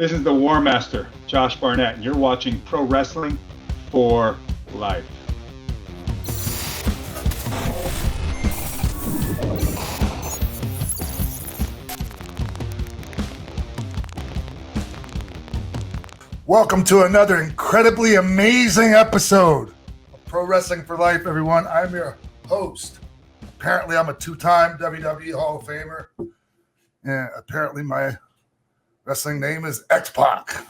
This is the War Master, Josh Barnett, and you're watching Pro Wrestling for Life. Welcome to another incredibly amazing episode of Pro Wrestling for Life, everyone. I'm your host. Apparently, I'm a two-time WWE Hall of Famer, and apparently my wrestling name is X-Pac.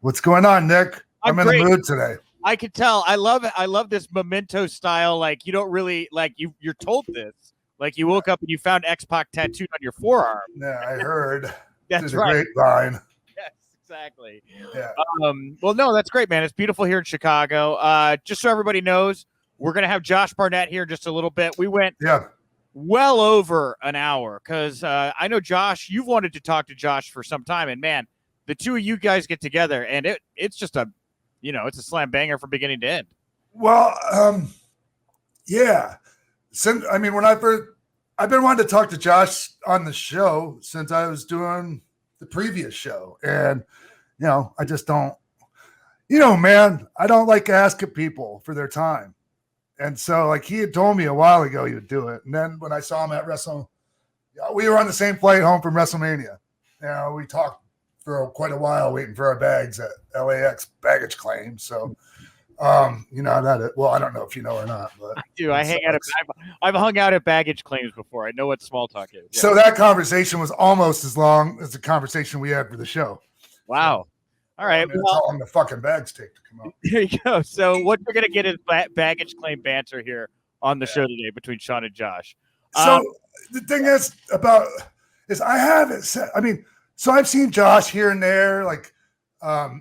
What's going on, Nick? I'm in the mood today. I could tell. I love it. I love this memento style. Like, you don't really like you're told this. Like, you woke up and you found X-Pac tattooed on your forearm. Yeah, I heard. That's right. Grapevine. Yes, exactly. Yeah. Well, no, that's great, man. It's beautiful here in Chicago. Just so everybody knows, we're gonna have Josh Barnett here in just a little bit. We went well over an hour because I know Josh. You've wanted to talk to Josh for some time, and man, the two of you guys get together, and it's just a, it's a slam banger from beginning to end. Well, yeah. I've been wanting to talk to Josh on the show since I was doing the previous show, and I just don't, man, I don't like asking people for their time. And so, like, he had told me a while ago he would do it. And then when I saw him at we were on the same flight home from WrestleMania. We talked for quite a while waiting for our bags at LAX baggage claim. So, well, I don't know if you know or not, but I do. I've hung out at baggage claims before. I know what small talk is. Yeah. So that conversation was almost as long as the conversation we had for the show. Wow. All right. That's how long the fucking bags take to come out. There you go. So what we're gonna get is baggage claim banter here on the show today between Sean and Josh. So the thing is I haven't said. I mean, so I've seen Josh here and there, like, at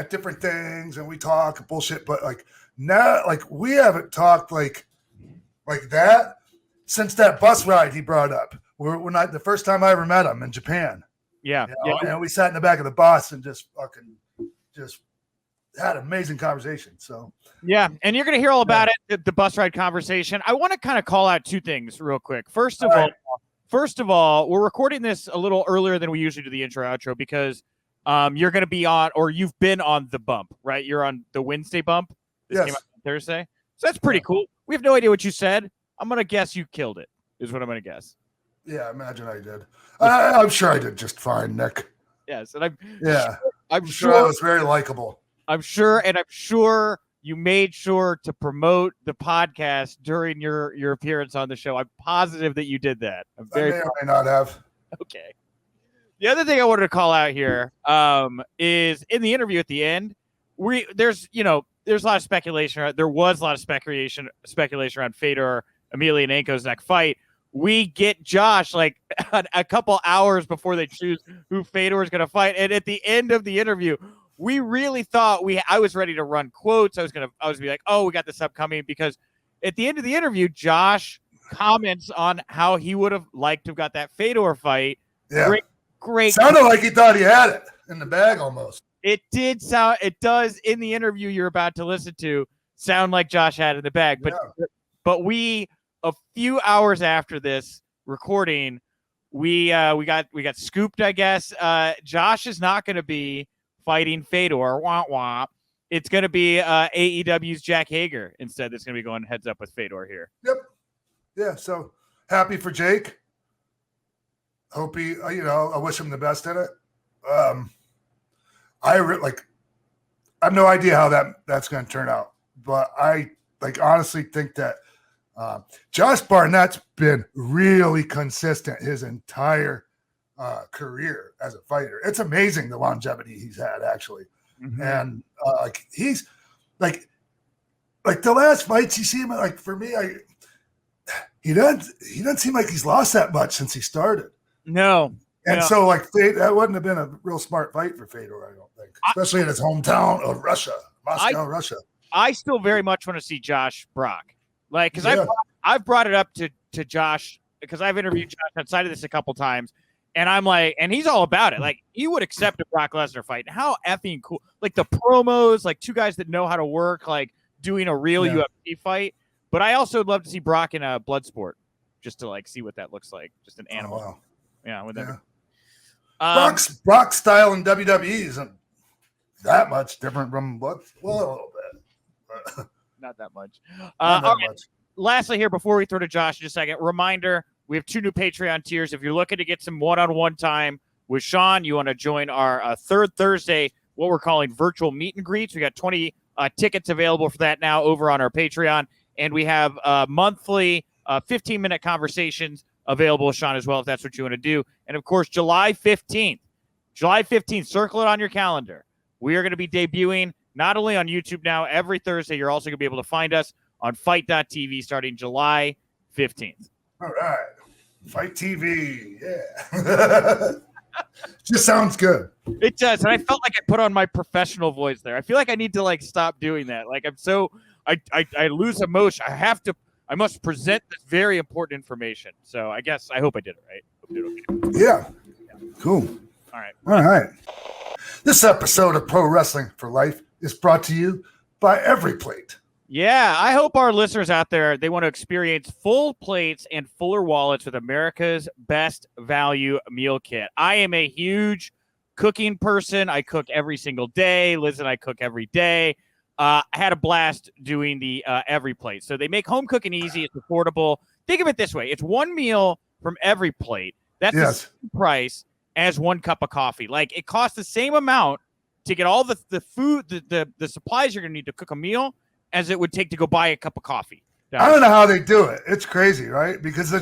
different things, and we talk bullshit. But like now, like we haven't talked like that since that bus ride he brought up. We're not the first time I ever met him in Japan. Yeah. And we sat in the back of the bus and just had an amazing conversation. So yeah, and you're gonna hear all about it, the bus ride conversation. I want to kind of call out two things real quick. First of all, we're recording this a little earlier than we usually do the intro outro because you're gonna be on, or you've been on the bump, right? You're on the Wednesday bump. This came out on Thursday. So that's pretty cool. We have no idea what you said. I'm gonna guess you killed it, is what I'm gonna guess. Yeah, I imagine I did. I'm sure I did just fine, Nick. Yes, and I'm sure I was very likable. I'm sure you made sure to promote the podcast during your appearance on the show. I'm positive that you did that. I may or may not have. Okay. The other thing I wanted to call out here is in the interview at the end, there's a lot of speculation. There was a lot of speculation around Fedor Emelianenko's next fight. We get Josh like a couple hours before they choose who Fedor is going to fight, and at the end of the interview, we really thought I was ready to run quotes. I was be like, "Oh, we got this upcoming," because at the end of the interview, Josh comments on how he would have liked to have got that Fedor fight. Yeah, great. Sounded like he thought he had it in the bag almost. It does in the interview you're about to listen to sound like Josh had it in the bag, but we. A few hours after this recording, we got scooped, I guess. Josh is not going to be fighting Fedor. Wah, wah. It's going to be AEW's Jack Hager instead that's going to be going heads up with Fedor here. Yep. Yeah, so happy for Jake. Hope he, I wish him the best in it. I have no idea how that's going to turn out, but I honestly think that Josh Barnett's been really consistent his entire career as a fighter. It's amazing the longevity he's had, actually. Mm-hmm. And he's like the last fights you see him for me, he doesn't seem like he's lost that much since he started. No. And so that wouldn't have been a real smart fight for Fedor, I don't think, especially in his hometown of Russia, Moscow, Russia. I still very much want to see Josh Brock. Because I've brought it up to Josh because I've interviewed Josh outside of this a couple times, and I'm like, and he's all about it. Like, he would accept a Brock Lesnar fight. And how effing cool! Like the promos, like two guys that know how to work, like doing a real UFC fight. But I also would love to see Brock in a Bloodsport, just to see what that looks like. Just an animal. Oh, wow. Yeah, with Yeah. Brock style in WWE isn't that much different from a little bit. not that much. Not that Okay. much. Lastly, here before we throw to Josh in a second, reminder: we have 2 new Patreon tiers. If you're looking to get some one-on-one time with Sean, you want to join our third Thursday, what we're calling virtual meet and greets. We got 20 tickets available for that now over on our Patreon, and we have monthly 15-minute conversations available with Sean as well, if that's what you want to do. And of course, July 15th, circle it on your calendar. We are going to be debuting not only on YouTube now every Thursday, you're also going to be able to find us on Fight.tv starting July 15th. All right. Fight TV. Yeah. Just sounds good. It does. And I felt like I put on my professional voice there. I feel like I need to stop doing that. Like I lose emotion. I must present this very important information. So I hope I did it right. Yeah. Cool. All right. All right. This episode of Pro Wrestling for Life is brought to you by EveryPlate. Yeah, I hope our listeners out there, they want to experience full plates and fuller wallets with America's best value meal kit. I am a huge cooking person. I cook every single day. Liz and I cook every day. I had a blast doing the EveryPlate. So they make home cooking easy. It's affordable. Think of it this way. It's one meal from EveryPlate. That's the same price as 1 cup of coffee. Like, it costs the same amount to get all the food, the supplies you're going to need to cook a meal as it would take to go buy a cup of coffee. I don't know how they do it. It's crazy, right? Because the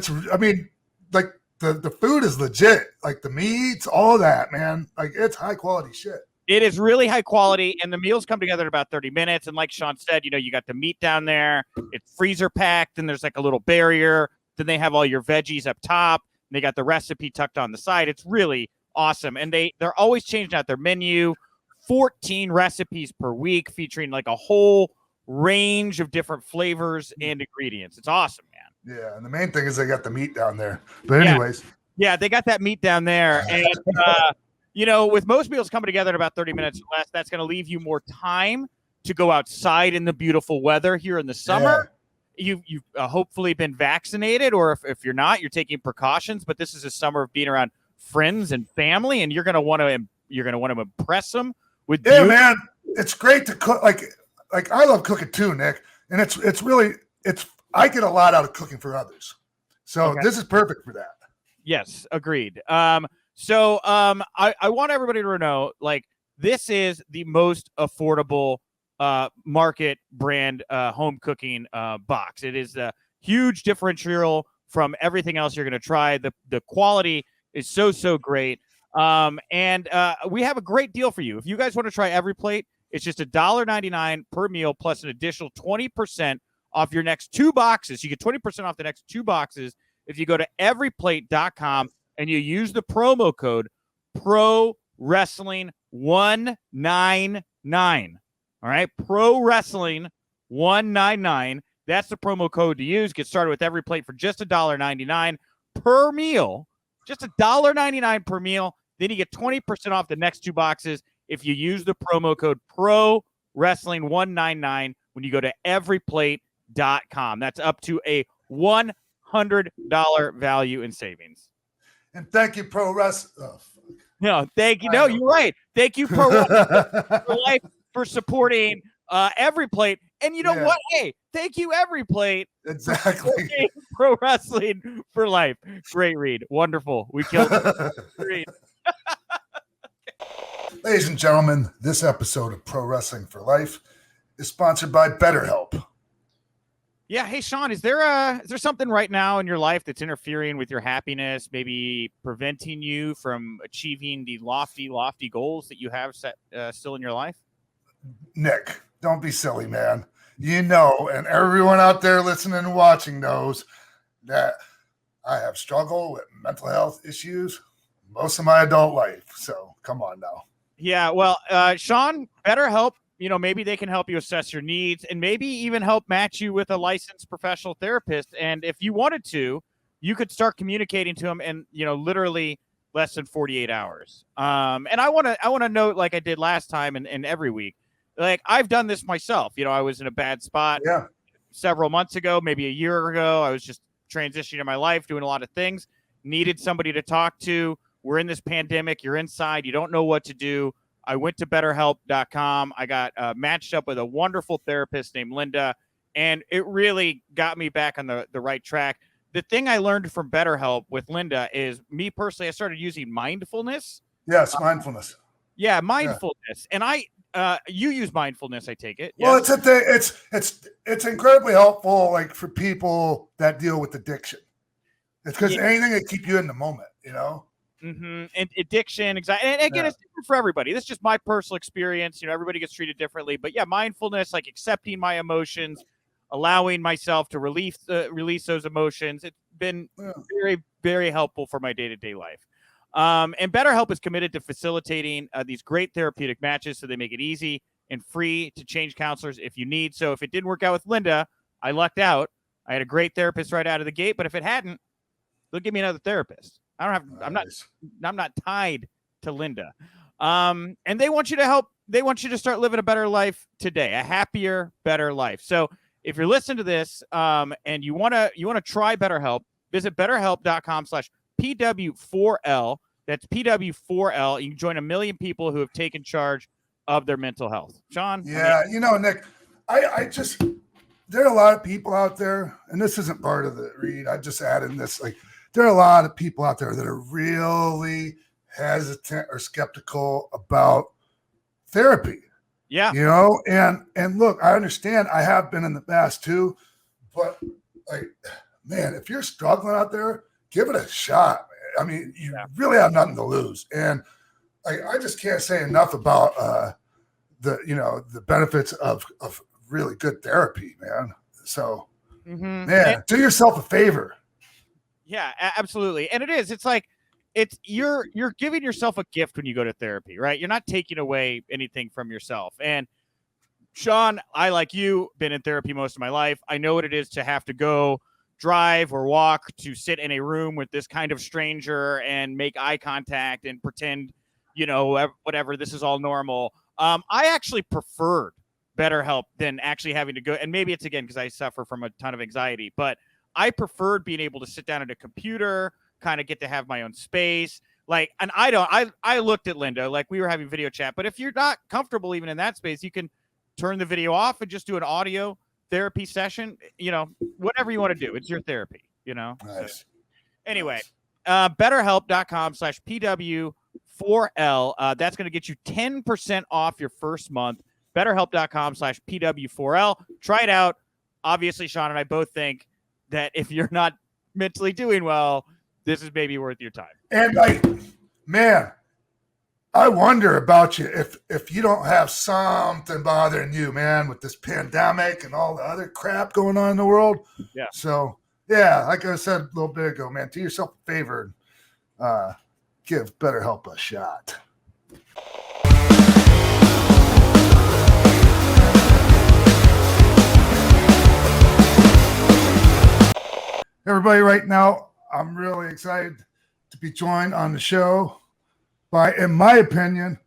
food is legit. Like the meats, all that, man. Like, it's high quality shit. It is really high quality, and the meals come together in about 30 minutes. And like Sean said, you got the meat down there. It's freezer packed, and there's like a little barrier. Then they have all your veggies up top, and they got the recipe tucked on the side. It's really awesome. And they're always changing out their menu. 14 recipes per week featuring like a whole range of different flavors and ingredients. It's awesome, man. Yeah, and the main thing is they got the meat down there. But anyways. Yeah, they got that meat down there. And, with most meals coming together in about 30 minutes or less, that's going to leave you more time to go outside in the beautiful weather here in the summer. Yeah. You've hopefully been vaccinated, or if you're not, you're taking precautions. But this is a summer of being around friends and family, and you're going to want to impress them with man, it's great to cook. Like I love cooking too, Nick, and it's really I get a lot out of cooking for others, so This is perfect for that. Yes, agreed. So I want everybody to know, like, this is the most affordable market brand home cooking box. It is a huge differential from everything else you're going to try. The quality is so great. And we have a great deal for you. If you guys want to try EveryPlate, it's just $1.99 per meal plus an additional 20% off your next 2 boxes. You get 20% off the next 2 boxes if you go to everyplate.com and you use the promo code Pro Wrestling 199. All right, Pro Wrestling 199. That's the promo code to use. Get started with EveryPlate for just $1.99 per meal. Just $1.99 per meal. Then you get 20% off the next 2 boxes if you use the promo code Pro Wrestling 199 when you go to everyplate.com. That's up to a $100 value in savings. And thank you, Pro Wrestling. Oh, no, thank you. No, you're right. Thank you, Pro Wrestling for Life, for supporting EveryPlate. And you know what? Hey, thank you, EveryPlate. Exactly. Pro Wrestling for Life. Great read. Wonderful. We killed it. Great. Ladies and gentlemen, this episode of Pro Wrestling for Life is sponsored by BetterHelp. Yeah. Hey, Sean, is there something right now in your life that's interfering with your happiness, maybe preventing you from achieving the lofty goals that you have set still in your life? Nick, don't be silly, man. You know, and everyone out there listening and watching knows that I have struggled with mental health issues most of my adult life. So come on now. Yeah. Well, Sean, BetterHelp, maybe they can help you assess your needs and maybe even help match you with a licensed professional therapist. And if you wanted to, you could start communicating to them in, literally less than 48 hours. And I want to note, like I did last time and every week, like I've done this myself. I was in a bad spot several months ago, maybe a year ago. I was just transitioning in my life, doing a lot of things. needed somebody to talk to. We're in this pandemic. You're inside. You don't know what to do. I went to BetterHelp.com. I got matched up with a wonderful therapist named Linda, and it really got me back on the right track. The thing I learned from BetterHelp with Linda is, me personally, I started using mindfulness. Yes, mindfulness. Yeah, mindfulness. And you use mindfulness, I take it. Well, Yes? it's incredibly helpful, like for people that deal with addiction. It's because anything that keep you in the moment, you know. Mm-hmm. And addiction, anxiety, and again, it's different for everybody. This is just my personal experience. You know, everybody gets treated differently. But yeah, mindfulness, like accepting my emotions, allowing myself to release those emotions. It's been very, very helpful for my day-to-day life. And BetterHelp is committed to facilitating these great therapeutic matches, so they make it easy and free to change counselors if you need. So if it didn't work out with Linda, I lucked out. I had a great therapist right out of the gate. But if it hadn't, they'll give me another therapist. I don't have. Nice. I'm not tied to Linda. And they want you to help. They want you to start living a better life today, a happier, better life. So if you're listening to this, and you wanna try BetterHelp, visit BetterHelp.com/PW4L. That's PW4L. You can join 1 million people who have taken charge of their mental health. Sean? Yeah, Nick, I just, there are a lot of people out there, and this isn't part of the read. I just added this, like, there are a lot of people out there that are really hesitant or skeptical about therapy. Yeah. And look, I understand, I have been in the past too, but like, man, if you're struggling out there, give it a shot. I mean, you really have nothing to lose. And I just can't say enough about the benefits of really good therapy, man. So, do yourself a favor. Yeah, absolutely. And it's like, you're giving yourself a gift when you go to therapy, right? You're not taking away anything from yourself. And Sean, I, like you, been in therapy most of my life. I know what it is to have to go drive or walk to sit in a room with this kind of stranger and make eye contact and pretend, whatever, this is all normal. I actually preferred BetterHelp than actually having to go. And maybe it's, again, because I suffer from a ton of anxiety, but I preferred being able to sit down at a computer, kind of get to have my own space. Like, and I looked at Linda, like we were having video chat, but if you're not comfortable even in that space, you can turn the video off and just do an audio therapy session, whatever you want to do. It's your therapy, Nice. So, anyway, BetterHelp.com/PW4L. That's going to get you 10% off your first month. BetterHelp.com/PW4L. Try it out. Obviously, Sean and I both think that if you're not mentally doing well, this is maybe worth your time. And man, I wonder about you if you don't have something bothering you, man, with this pandemic and all the other crap going on in the world. Yeah. So, yeah, like I said a little bit ago, man, do yourself a favor and give BetterHelp a shot. Everybody, right now, I'm really excited to be joined on the show by, in my opinion,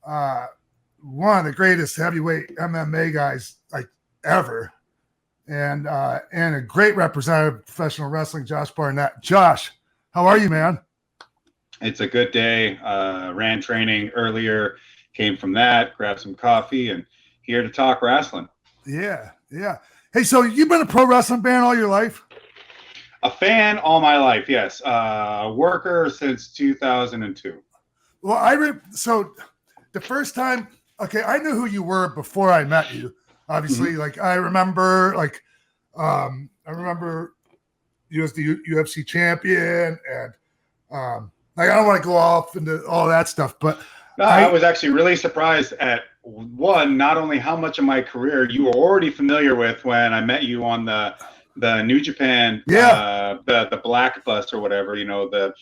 one of the greatest heavyweight MMA guys like ever, and a great representative of professional wrestling, Josh Barnett. Josh, how are you, man? It's a good day. Ran training earlier, came from that, grabbed some coffee, and here to talk wrestling. Yeah. Hey, so you've been a pro wrestling fan all your life? A fan all my life, yes. Worker since 2002. Well, so the first time, okay, I knew who you were before I met you. Obviously, like I remember you as the UFC champion, and I don't want to go off into all that stuff, but I was actually really surprised at not only how much of my career you were already familiar with when I met you on the New Japan, the Black Bus or whatever, what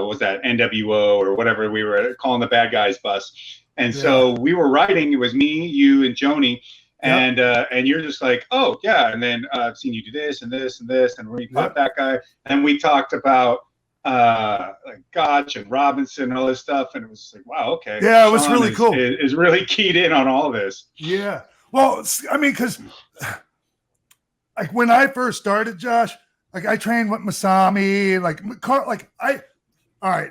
was that, NWO or whatever we were calling the bad guys bus. And so we were riding, it was me, you, and Joni, and you're just like, oh yeah, and then I've seen you do this and this and this, and we fought that guy, and we talked about like Gotch and Robinson and all this stuff, and it was like, wow, okay, yeah, it was really cool. Is really keyed in on all this. Yeah, well, I mean, because like when I first started, Josh, like I trained with Masami, like Carl, all right,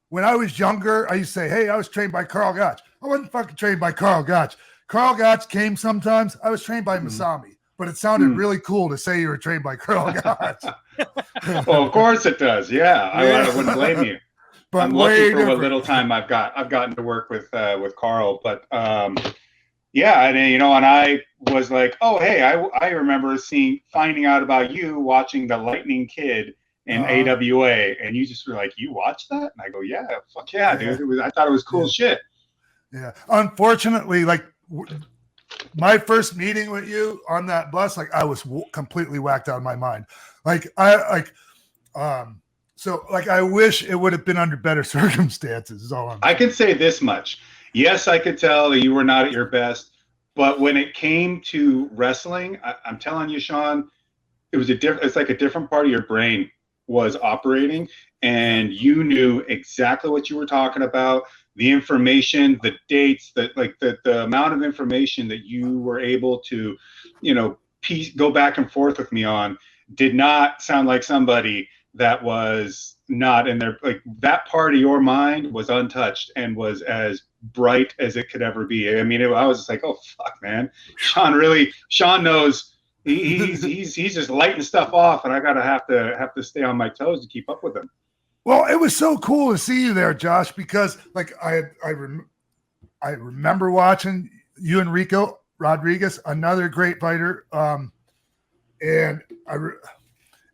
when I was younger, I used to say, hey, I was trained by Carl Gotch. I wasn't fucking trained by Carl Gotch. Carl Gotch came sometimes. I was trained by Masami, but it sounded really cool to say you were trained by Carl Gotch. Well, of course it does. Yeah, I wouldn't blame you. But I'm lucky for different. what little time I've gotten to work with Carl. But yeah, and and I was like, oh, hey, I remember finding out about you watching the Lightning Kid in AWA, and you just were like, you watched that? And I go, yeah, fuck yeah, dude. I thought it was cool shit. Yeah. Unfortunately, like my first meeting with you on that bus, like I was completely whacked out of my mind. So I wish it would have been under better circumstances. Is all I'm saying. I can say this much. Yes, I could tell that you were not at your best, but when it came to wrestling, I'm telling you, Sean, it's like a different part of your brain was operating, and you knew exactly what you were talking about. The information, the dates, the amount of information that you were able to, go back and forth with me on did not sound like somebody that was not in there. Like that part of your mind was untouched and was as bright as it could ever be. I mean, I was just like, oh fuck, man, Sean knows. He's just lighting stuff off, and I gotta have to stay on my toes to keep up with him. Well, it was so cool to see you there, Josh, because I remember watching you and Rico Rodriguez, another great fighter.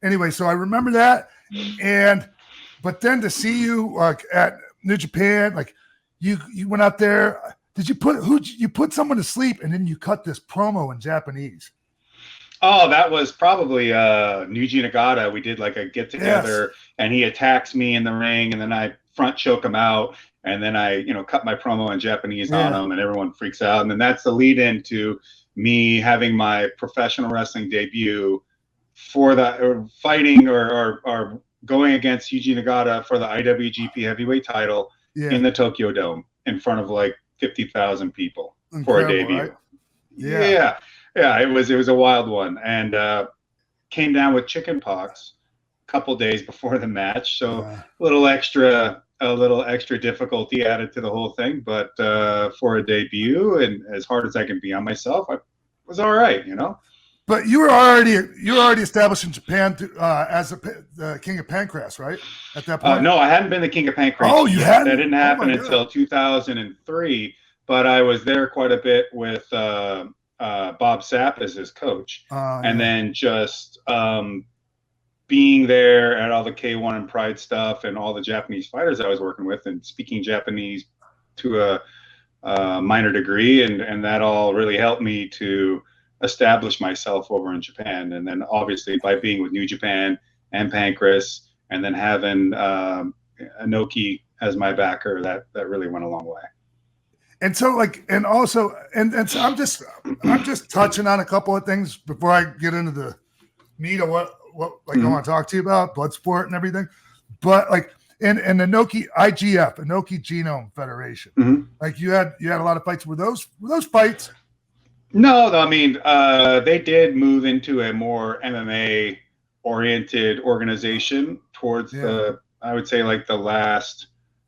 Anyway, so I remember that, but then to see you at New Japan, like you went out there. Did you put someone to sleep, and then you cut this promo in Japanese? Oh, that was probably Yuji Nagata. We did like a get together, and he attacks me in the ring, and then I front choke him out, and then I cut my promo in Japanese on him, and everyone freaks out, and then that's the lead into me having my professional wrestling debut for the fighting or going against Yuji Nagata for the IWGP Heavyweight title in the Tokyo Dome in front of like 50,000 people. Incredible, for a debut. Right? Yeah, it was a wild one, and came down with chicken pox a couple days before the match, so a little extra difficulty added to the whole thing. But for a debut, and as hard as I can be on myself, I was all right, But you were already established in Japan as the King of Pancrase, right? At that point. No, I hadn't been the King of Pancrase. Oh, you hadn't? That didn't happen until 2003. But I was there quite a bit with Bob Sapp as his coach, and then just being there at all the K1 and Pride stuff and all the Japanese fighters I was working with, and speaking Japanese to a minor degree, and that all really helped me to establish myself over in Japan. And then obviously by being with New Japan and Pancrase, and then having Inoki as my backer, that really went a long way. And so so I'm just touching on a couple of things before I get into the meat of what I want to talk to you about, Bloodsport and everything. But in Inoki IGF, Inoki Genome Federation, you had a lot of fights. Were those fights? No, I mean they did move into a more MMA oriented organization towards I would say the last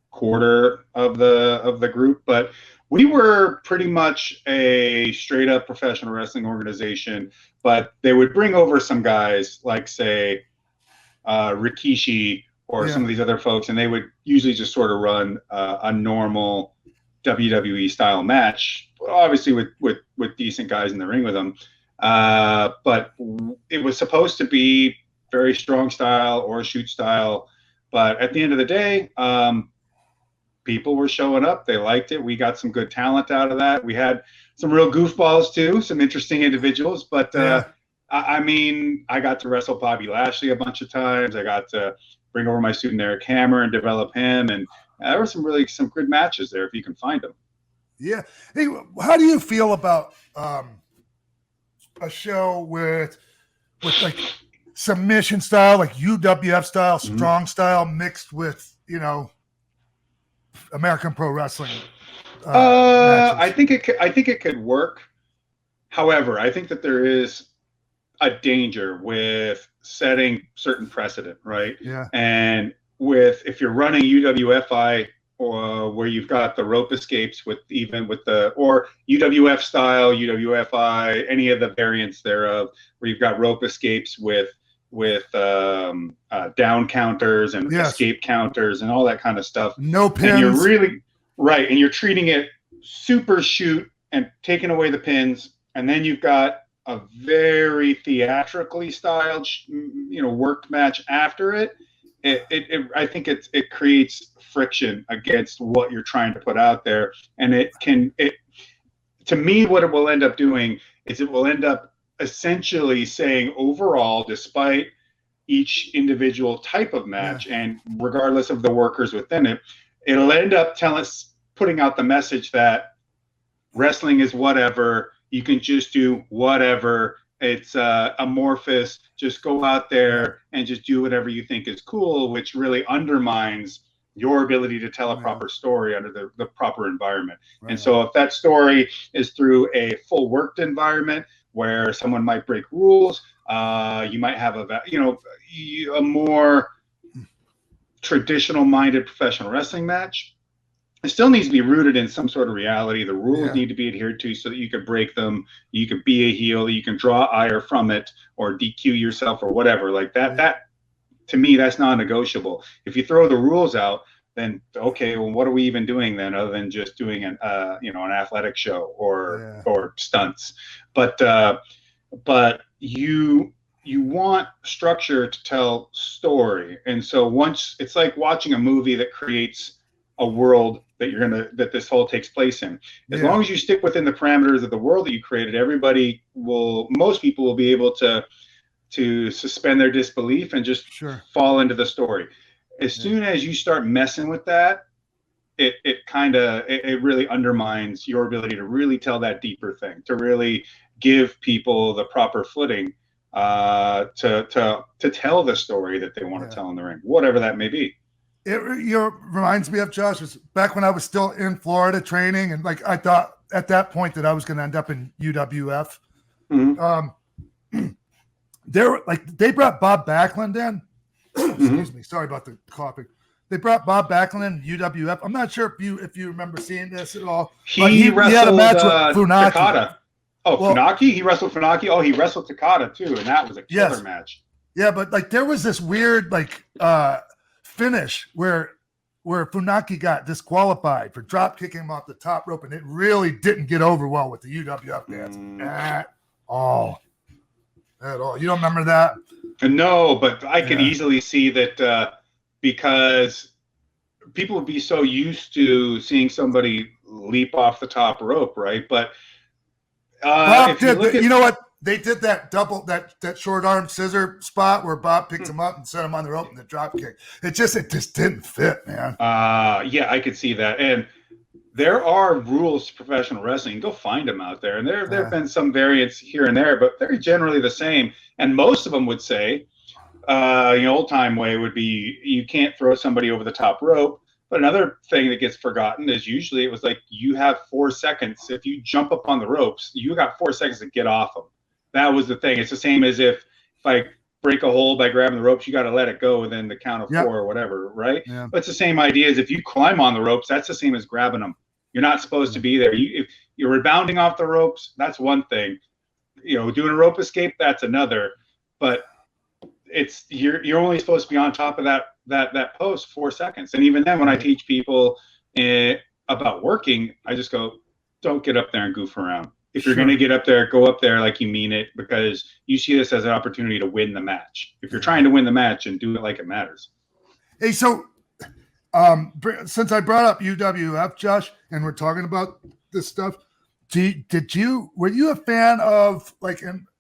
quarter of the group, but we were pretty much a straight up professional wrestling organization. But they would bring over some guys like, say, Rikishi or some of these other folks, and they would usually just sort of run a normal WWE style match, obviously with decent guys in the ring with them. But it was supposed to be very strong style or shoot style. But at the end of the day, people were showing up. They liked it. We got some good talent out of that. We had some real goofballs too, some interesting individuals. But I mean, I got to wrestle Bobby Lashley a bunch of times. I got to bring over my student Eric Hammer and develop him. And there were some good matches there if you can find them. Yeah. Hey, how do you feel about a show with submission style, like UWF style, strong style, mixed with American Pro Wrestling? I think it could work. However, I think that there is a danger with setting certain precedent, right? Yeah. And if you're running UWFI, or where you've got the rope escapes or UWF style, UWFI, any of the variants thereof, where you've got rope escapes with down counters and escape counters and all that kind of stuff. No pins. And you're really right, and you're treating it super shoot and taking away the pins, and then you've got a very theatrically styled, worked match after it. I think it creates friction against what you're trying to put out there, and to me, what it will end up doing is it will end up essentially saying overall, despite each individual type of match and regardless of the workers within it, it'll end up putting out the message that wrestling is whatever. You can just do whatever. It's amorphous. Just go out there and just do whatever you think is cool, which really undermines your ability to tell a proper story under the proper environment. And so if that story is through a full worked environment where someone might break rules, you might have a more traditional minded professional wrestling match. It still needs to be rooted in some sort of reality. The rules need to be adhered to so that you can break them. You can be a heel. You can draw ire from it or DQ yourself or whatever like that. That, to me, that's non-negotiable. If you throw the rules out, then okay, well, what are we even doing then, other than just doing an athletic show or stunts? But you want structure to tell story, and so once it's like watching a movie that creates a world that this whole takes place in. As long as you stick within the parameters of the world that you created, most people will be able to suspend their disbelief and just fall into the story. As soon as you start messing with that, it really undermines your ability to really tell that deeper thing, to really give people the proper footing to tell the story that they want to tell in the ring, whatever that may be. It reminds me of, Josh, was back when I was still in Florida training, and like I thought at that point that I was going to end up in UWF. Mm-hmm. They brought Bob Backlund in. Excuse me, sorry about the coughing. They brought Bob Backlund in UWF. I'm not sure if you remember seeing this at all. He had a match with Funaki. Takada. Funaki? He wrestled Funaki. Oh, he wrestled Takada too, and that was a killer match. Yeah, but there was this weird finish where Funaki got disqualified for drop kicking him off the top rope, and it really didn't get over well with the UWF fans at all. You don't remember that? No, but I can easily see that because people would be so used to seeing somebody leap off the top rope, right? But Bob you know what? They did that that short arm scissor spot where Bob picked him up and set him on the rope and the drop kick. It just didn't fit, man. I could see that. And there are rules to professional wrestling. Go find them out there. And there have been some variants here and there, but they're generally the same. And most of them would say, old time way would be you can't throw somebody over the top rope. But another thing that gets forgotten is usually it was like you have 4 seconds. If you jump up on the ropes, you got 4 seconds to get off them. That was the thing. It's the same as if I break a hold by grabbing the ropes, you got to let it go within the count of 4 or whatever, right? Yeah. But it's the same idea as if you climb on the ropes, that's the same as grabbing them. You're not supposed to be there. If you're rebounding off the ropes, that's one thing. Doing a rope escape, that's another. But you're only supposed to be on top of that post 4 seconds. And even then, when I teach people about working, I just go, don't get up there and goof around. If you're going to get up there, go up there like you mean it, because you see this as an opportunity to win the match. If you're trying to win the match, and do it like it matters. Hey, so since I brought up UWF, Josh, and we're talking about this stuff, were you a fan of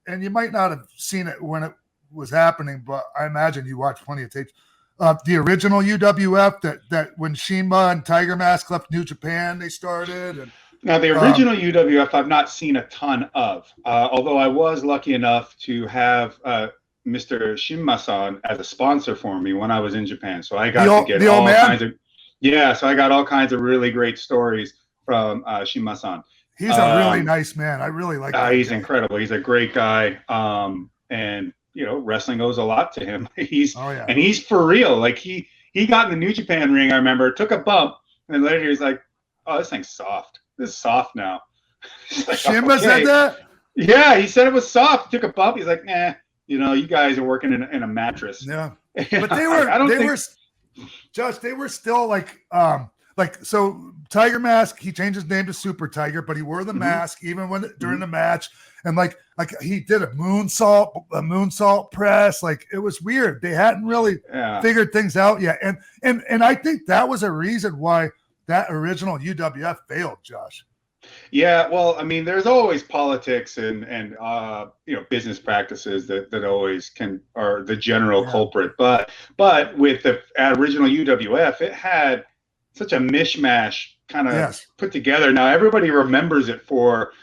and you might not have seen it when it was happening, but I imagine you watched plenty of tapes. The original UWF that when Shima and Tiger Mask left New Japan, they started. And now the original UWF I've not seen a ton of, although I was lucky enough to have Mr. Shima-san as a sponsor for me when I was in Japan. So I got to get all kinds of so I got all kinds of really great stories from Shima-san. He's a really nice man. I really like him. He's incredible. He's a great guy. and wrestling owes a lot to him. yeah. And he's for real. Like he got in the New Japan ring, I remember, took a bump, and then later he was like, "Oh, this thing's soft. This is soft now." Like, Shimba said that? Yeah, he said it was soft. He took a bump. He's like, "Nah, you guys are working in a mattress." Yeah, but they were Josh. They were still like so. Tiger Mask. He changed his name to Super Tiger, but he wore the mask even during the match. And like he did a moonsault press. Like it was weird. They hadn't really figured things out yet. And I think that was a reason why that original UWF failed, Josh. Yeah, well, I mean, there's always politics and business practices that always are the general culprit. But with the original UWF, it had such a mishmash kind of put together. Now everybody remembers it for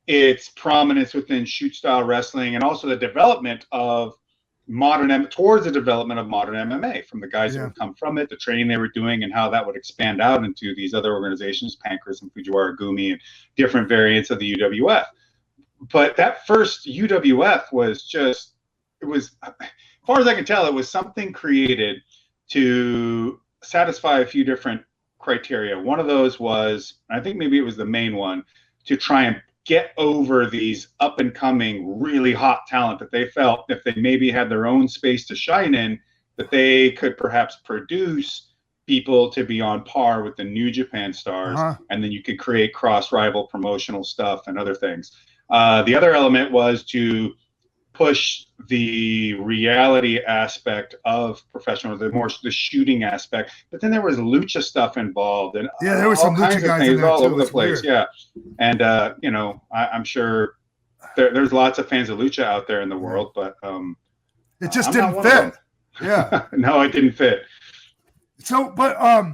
its prominence within shoot style wrestling and also the development of towards the development of modern MMA from the guys that would come from it, the training they were doing, and how that would expand out into these other organizations, Pancras and Fujiwara Gumi, and different variants of the UWF. But that first UWF was as far as I can tell, it was something created to satisfy a few different criteria. One of those was, I think maybe it was the main one, to try and get over these up and coming, really hot talent that they felt if they maybe had their own space to shine in, that they could perhaps produce people to be on par with the New Japan stars. And then you could create cross-rival promotional stuff and other things. The other element was to push the reality aspect of professional, the shooting aspect, but then there was lucha stuff involved, and there was some lucha guys in there all too. over the place. Weird. And I'm sure there's lots of fans of lucha out there in the world, but it just didn't fit. No, it didn't fit. So, but oh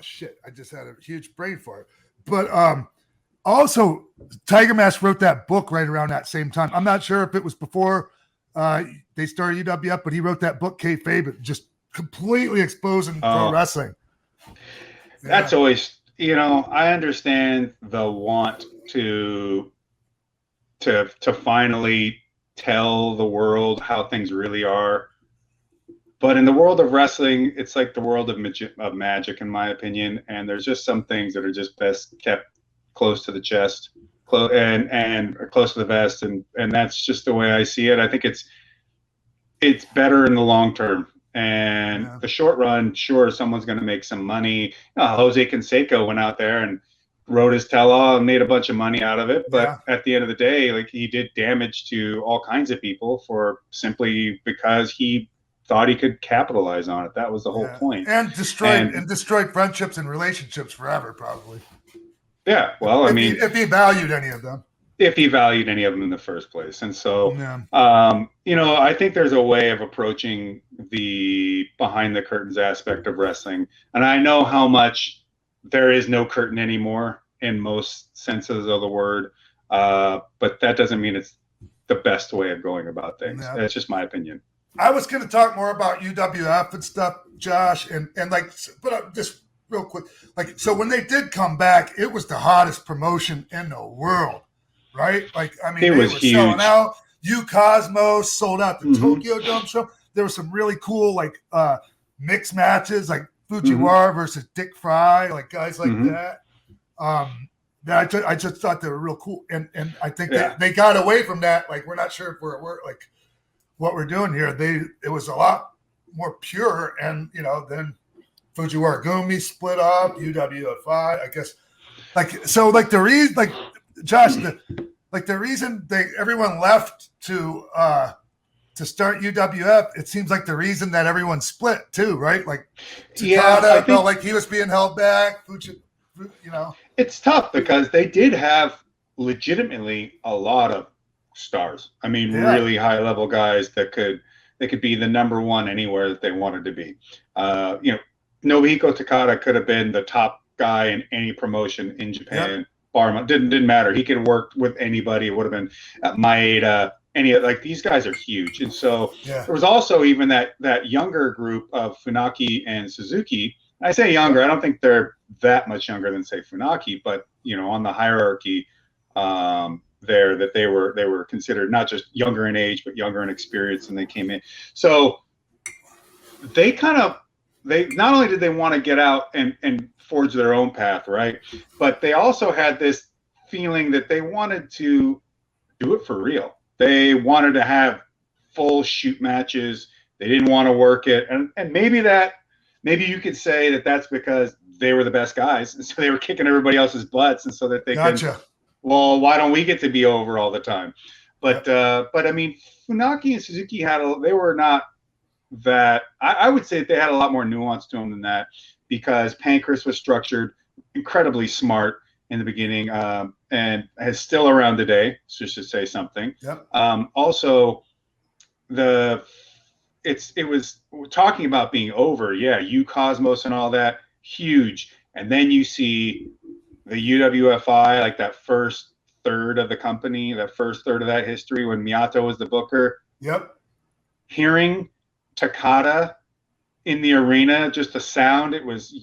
shit, I just had a huge brain fart. But also, Tiger Mask wrote that book right around that same time. I'm not sure if it was before they started UWF, but he wrote that book, Kayfabe, just completely exposing pro wrestling. That's always, I understand the want to finally tell the world how things really are. But in the world of wrestling, it's like the world of magic, in my opinion. And there's just some things that are just best kept close to the chest, and close to the vest, and that's just the way I see it. I think it's better in the long term, and the short run, sure, someone's going to make some money. Jose Canseco went out there and wrote his tell-all and made a bunch of money out of it, but at the end of the day, like, he did damage to all kinds of people for simply because he thought he could capitalize on it. That was the whole point, and destroyed friendships and relationships forever, probably. Yeah, well, if he valued any of them. If he valued any of them in the first place. And so, I think there's a way of approaching the behind the curtains aspect of wrestling. And I know how much there is no curtain anymore in most senses of the word. But that doesn't mean it's the best way of going about things. That's just my opinion. I was going to talk more about UWF and stuff, Josh, but just real quick, so when they did come back, it was the hottest promotion in the world, right? It was huge. Selling out. Cosmos sold out the Tokyo Dome show. There were some really cool mixed matches, like Fujiwara versus Dick Fry, guys like that. I just thought they were real cool, and I think they got away from that. We're not sure if we're what we're doing here. It was a lot more pure, and then Fujiwara Gumi split up, UWFI, I guess. The reason, Josh, the reason everyone left to start UWF, it seems like the reason that everyone split too, right? Takada felt like he was being held back. It's tough because they did have legitimately a lot of stars. Really high level guys that could be the number one anywhere that they wanted to be. Nobuhiko Takada could have been the top guy in any promotion in Japan. Didn't matter. He could work with anybody. It would have been Maeda. These guys are huge. And so there was also even that younger group of Funaki and Suzuki. I say younger. I don't think they're that much younger than, say, Funaki, but on the hierarchy, there that they were considered not just younger in age, but younger in experience, and they came in. So they not only did they want to get out and forge their own path, right? But they also had this feeling that they wanted to do it for real. They wanted to have full shoot matches. They didn't want to work it. And maybe you could say that that's because they were the best guys. And so they were kicking everybody else's butts. And so that they could, well, why don't we get to be over all the time? But I mean, Funaki and Suzuki they were not that. I would say that they had a lot more nuance to them than that, because Pancras was structured incredibly smart in the beginning, and is still around today, just to say something. Yep. Also, it was talking about being over. Yeah, you Cosmos and all that, huge. And then you see the UWFI, like that first third of the company, that first third of that history when Miyato was the booker. Yep. Hearing Takada in the arena, just the sound, it was,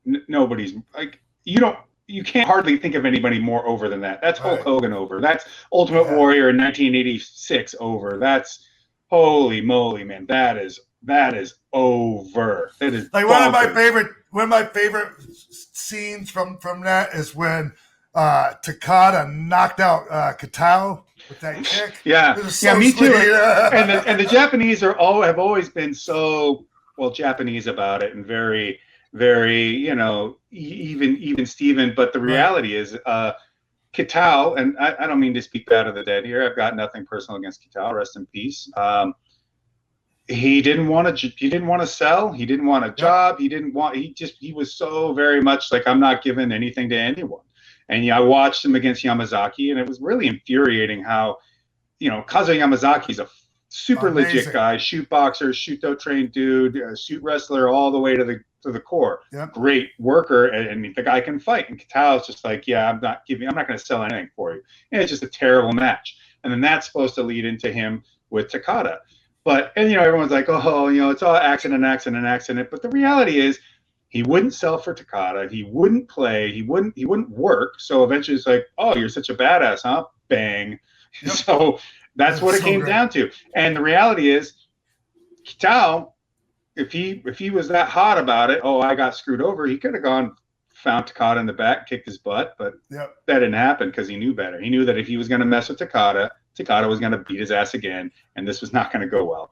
nobody's like, you can't hardly think of anybody more over than that. That's Hulk Hogan over. That's Ultimate Warrior in 1986 over. That's, holy moly, man. That is over. That is like bonkers. One of my favorite scenes from that is when Takada knocked out Katao with that kick. Yeah, so me too. sweet. and the Japanese have always been so Japanese about it, and very, very, even Steven. But the reality is, Kitao, and I don't mean to speak bad of the dead here. I've got nothing personal against Kitao. Rest in peace. He didn't want to sell. He didn't want a job. He was so very much like, I'm not giving anything to anyone. And I watched him against Yamazaki, and it was really infuriating how, Kazuya Yamazaki's a super legit guy, shoot boxer, shoot-do trained dude, shoot wrestler all the way to the core. Yep. Great worker, and the guy can fight. And Kitao's just like, I'm not going to sell anything for you. And it's just a terrible match. And then that's supposed to lead into him with Takada. But everyone's like, it's all accident. But the reality is, he wouldn't sell for Takada. He wouldn't play. He wouldn't work. So eventually, it's like, oh, you're such a badass, huh? Bang. Yep. So that's what it came down to. And the reality is, Kitao, if he was that hot about it, I got screwed over, he could have gone, found Takada in the back, kicked his butt, but that didn't happen because he knew better. He knew that if he was going to mess with Takada was going to beat his ass again, and this was not going to go well.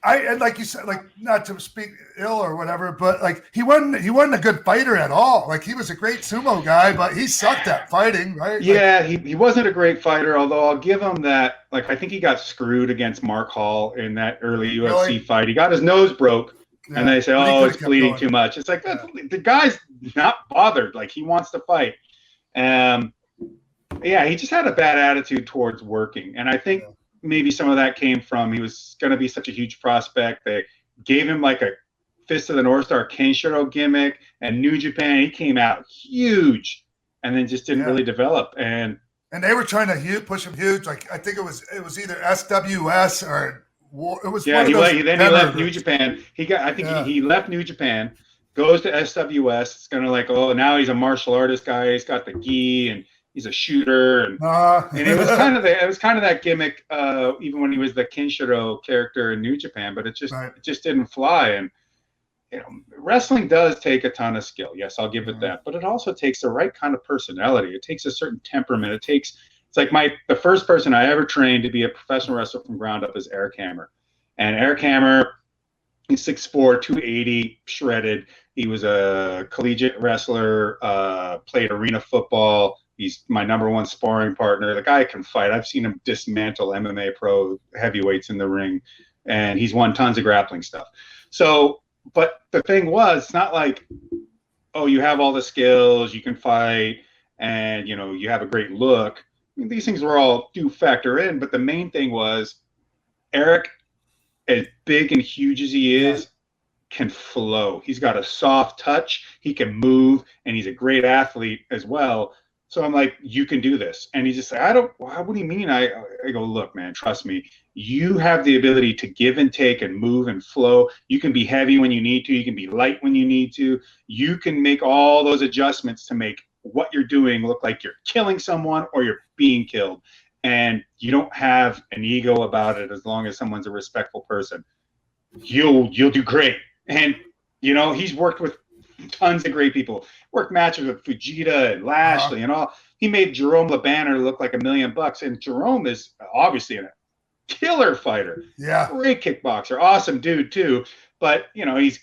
And like you said, like, not to speak ill or whatever, but like he wasn't a good fighter at all. Like, he was a great sumo guy, but he sucked at fighting, right? Yeah, he wasn't a great fighter, although I'll give him that. Like, I think he got screwed against Mark Hall in that early UFC fight. He got his nose broke, and they say, it's bleeding too much. It's like, the guy's not bothered. Like, he wants to fight. He just had a bad attitude towards working, and I think maybe some of that came from he was going to be such a huge prospect. They gave him like a Fist of the North Star Kenshiro gimmick, and New Japan, he came out huge, and then just didn't really develop. And they were trying to push him huge. Like, I think it was either SWS or it was. Yeah, he left New Japan. He left New Japan, goes to SWS. It's kind of like, now he's a martial artist guy. He's got the gi and he's a shooter, and it was kind of that gimmick, even when he was the Kenshiro character in New Japan. But it just didn't fly. And wrestling does take a ton of skill. Yes, I'll give it that. But it also takes the right kind of personality. It takes a certain temperament. It's like the first person I ever trained to be a professional wrestler from ground up is Eric Hammer, and Eric Hammer, he's 6'4", 280, shredded. He was a collegiate wrestler, played arena football. He's my number one sparring partner. The guy can fight. I've seen him dismantle MMA pro heavyweights in the ring, and he's won tons of grappling stuff. So, but the thing was, it's not like, you have all the skills, you can fight, and, you have a great look. I mean, these things do factor in, but the main thing was Eric, as big and huge as he is, can flow. He's got a soft touch. He can move, and he's a great athlete as well. So I'm like, you can do this. And he's just like, what do you mean? I go, look, man, trust me. You have the ability to give and take and move and flow. You can be heavy when you need to. You can be light when you need to. You can make all those adjustments to make what you're doing look like you're killing someone or you're being killed. And you don't have an ego about it as long as someone's a respectful person. You'll do great. And, he's worked with tons of great people. Worked matches with Fujita and Lashley and all. He made Jerome LeBanner look like $1 million. And Jerome is obviously a killer fighter. Yeah. Great kickboxer. Awesome dude, too. But, he's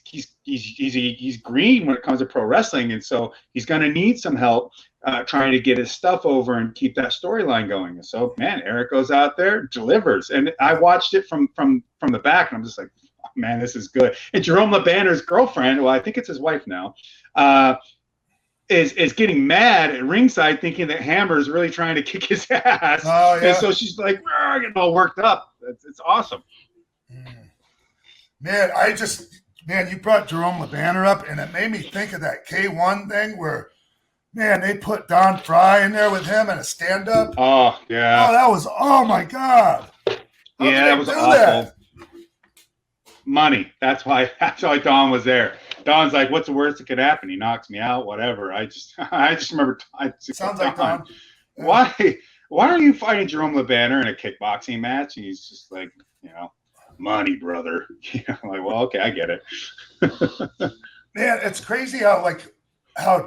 green when it comes to pro wrestling. And so he's going to need some help trying to get his stuff over and keep that storyline going. And so, man, Eric goes out there, delivers. And I watched it from the back, and I'm just like, oh, man, this is good. And Jerome LeBanner's girlfriend, well, I think it's his wife now, is getting mad at ringside thinking that Hammer's really trying to kick his ass. Oh, yeah. And so she's like, getting all worked up. It's awesome. Man, you brought Jerome LeBanner up, and it made me think of that K1 thing where, man, they put Don Fry in there with him in a stand-up. Oh, yeah. Oh my God. That was awful. Money. That's why Don was there. Don's like, what's the worst that could happen? He knocks me out, whatever. I just remember. Sounds like Don. Yeah. Why are you fighting Jerome LeBanner in a kickboxing match? And he's just like, money, brother. I'm like, well, okay, I get it. Man, it's crazy how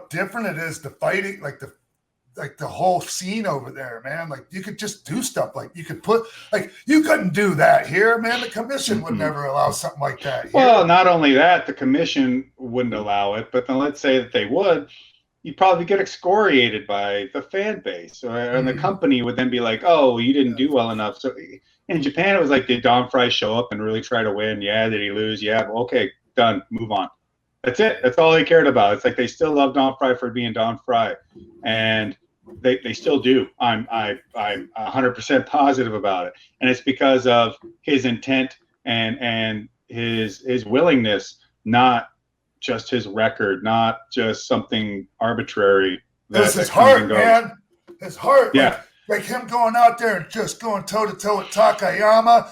different it is to fighting, like the whole scene over there, man. Like you could just do stuff like you couldn't do that here, man. The commission would never allow something like that here. Well, not only that, the commission wouldn't allow it, but then let's say that they would, you'd probably get excoriated by the fan base, and the company would then be like, oh, you didn't do well enough. So in Japan, it was like, did Don Fry show up and really try to win? Yeah. Did he lose? Yeah. Okay, done. Move on. That's it. That's all they cared about. It's like they still love Don Fry for being Don Fry, and they still do. I'm 100% positive about it, and it's because of his intent and his willingness, not just his record, not just something arbitrary. That's his heart, man. His heart. Yeah. Like him going out there and just going toe to toe with Takayama,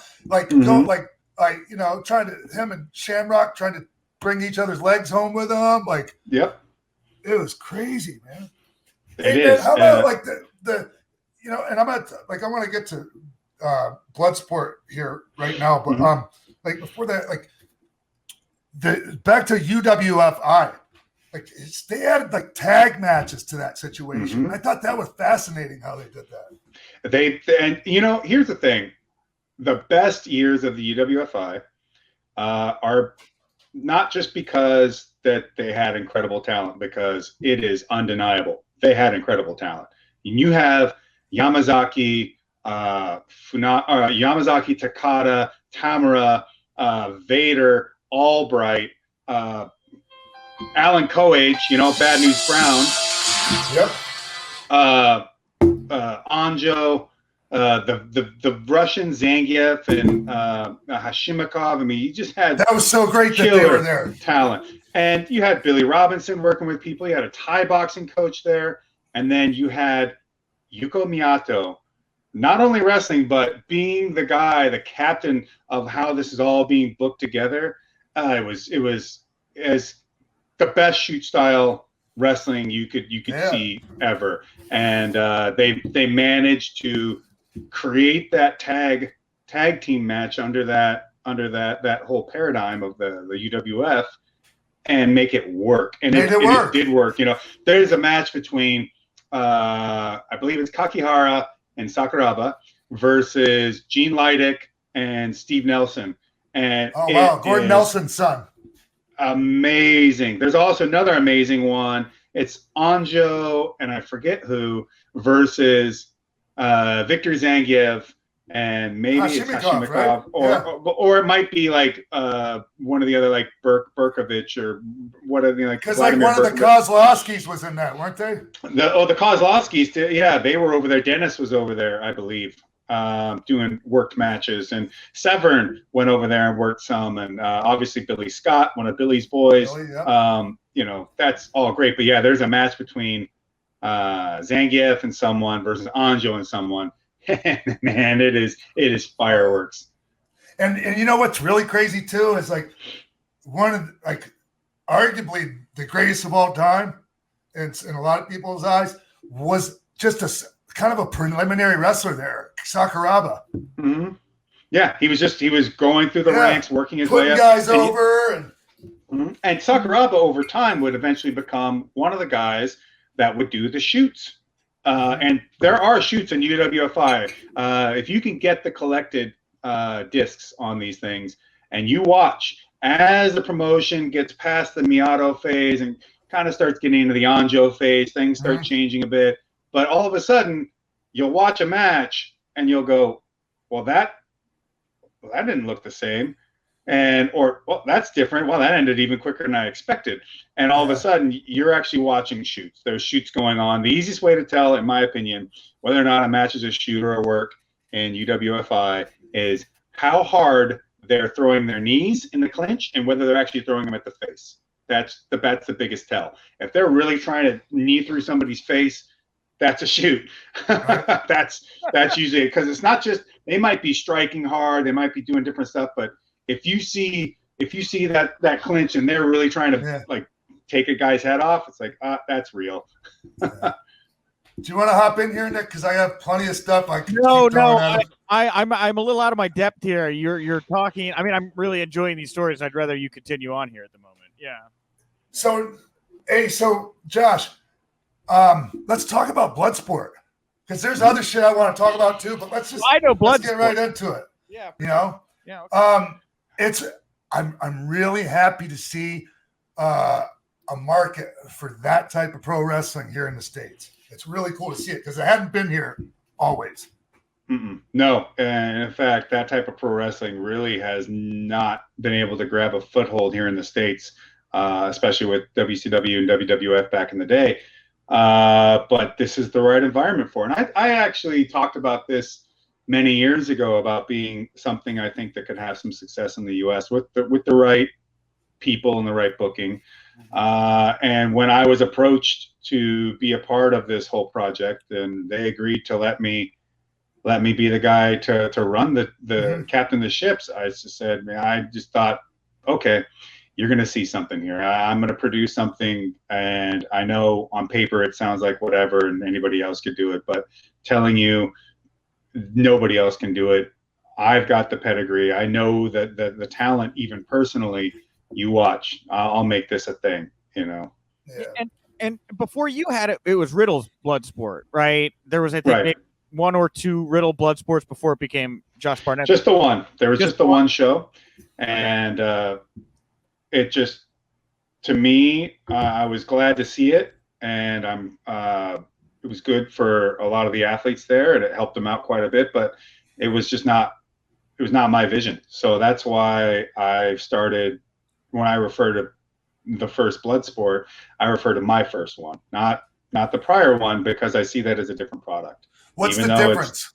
him and Shamrock trying to bring each other's legs home with him. Like, yep, it was crazy, man. It is. How about and I'm I want to get to Bloodsport here right now, but before that, back to UWFI. They added tag matches to that situation. I thought that was fascinating how they did that. Here's the thing: the best years of the UWFI are not just because that they had incredible talent, because it is undeniable they had incredible talent. And you have Yamazaki, Yamazaki, Takada, Tamura, Vader, Albright. Alan Coage, Bad News Brown. Yep. Anjo, the Russian Zangief and Hashimakov. I mean, you just had that was so great that they were there. Talent, and you had Billy Robinson working with people. You had a Thai boxing coach there, and then you had Yuko Miyato, not only wrestling but being the guy, the captain of how this is all being booked together. It was as the best shoot style wrestling you could see ever, and they managed to create that tag team match under that whole paradigm of the UWF and make it work, and it did work. There's a match between I believe it's Kakihara and Sakuraba versus Gene Leidick and Steve Nelson, and Gordon Nelson's son. Amazing. There's also another amazing one. It's Anjo and I forget who versus Victor Zangief and maybe it's Hashimikov, right? or it might be one of the other Berkovich or whatever. Because one of the Kozlowskis was in that, weren't they? The Kozlowskis, yeah, they were over there. Dennis was over there, I believe, doing worked matches, and Severn went over there and worked some, and obviously Billy Scott, one of Billy's boys. Billy, yeah. That's all great, but yeah, there's a match between Zangief and someone versus Anjo and someone. Man, it is fireworks. And you know what's really crazy too is one of arguably the greatest of all time, in a lot of people's eyes, was just a kind of a preliminary wrestler there, Sakuraba. Mm-hmm. Yeah, he was going through the ranks, working his way up. Guys over. And Sakuraba, over time, would eventually become one of the guys that would do the shoots. And there are shoots in UWFI. If you can get the collected discs on these things, and you watch as the promotion gets past the Miyato phase and kind of starts getting into the Anjo phase, things start changing a bit. But all of a sudden, you'll watch a match and you'll go, well, that didn't look the same. Or that's different. Well, that ended even quicker than I expected. And all of a sudden, you're actually watching shoots. There's shoots going on. The easiest way to tell, in my opinion, whether or not a match is a shoot or a work in UWFI is how hard they're throwing their knees in the clinch and whether they're actually throwing them at the face. That's the biggest tell. If they're really trying to knee through somebody's face, that's a shoot. That's usually, because it's not just, they might be striking hard, they might be doing different stuff, but if you see that clinch and they're really trying to like take a guy's head off, it's like, that's real. Do you want to hop in here, Nick? Because I have plenty of stuff I can. I'm a little out of my depth here. You're talking. I mean, I'm really enjoying these stories. I'd rather you continue on here at the moment. Yeah. So Josh, let's talk about Bloodsport, because there's other shit I want to talk about too. But let's get right into it. Yeah. You know. Yeah. Okay. I'm really happy to see a market for that type of pro wrestling here in the States. It's really cool to see it because it hadn't been here always. No, and in fact, that type of pro wrestling really has not been able to grab a foothold here in the States, especially with WCW and WWF back in the day. But this is the right environment for it. And I actually talked about this many years ago about being something I think that could have some success in the U.S. with the right people and the right booking. And when I was approached to be a part of this whole project, and they agreed to let me be the guy to run the captain of the ships, I just said, man, I just thought, okay, you're going to see something here. I'm going to produce something, and I know on paper it sounds like whatever and anybody else could do it, but telling you nobody else can do it. I've got the pedigree. I know that the talent, even personally. You watch. I'll make this a thing, you know. Yeah. And before you had it, it was Riddle's Bloodsport, right? There was, I think, maybe one or two Riddle Bloodsports before it became Josh Barnett. Just the one. There was just the one show, and it just, to me, I was glad to see it, and it was good for a lot of the athletes there, and it helped them out quite a bit. But it was just not. It was not my vision. So that's why I started. When I refer to the first Bloodsport, I refer to my first one, not the prior one, because I see that as a different product. What's the difference?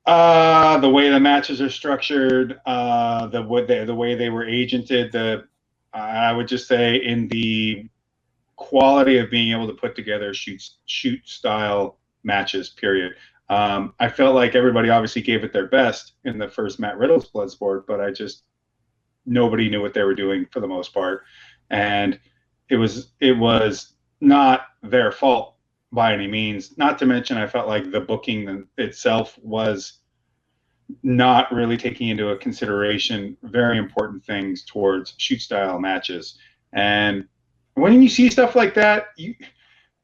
The way the matches are structured, the way they were agented, I would just say in the quality of being able to put together shoot style matches, period. I felt like everybody obviously gave it their best in the first Matt Riddle's Bloodsport, but nobody knew what they were doing for the most part. And it was not their fault by any means. Not to mention, I felt like the booking itself was not really taking into a consideration very important things towards shoot style matches. And when you see stuff like that,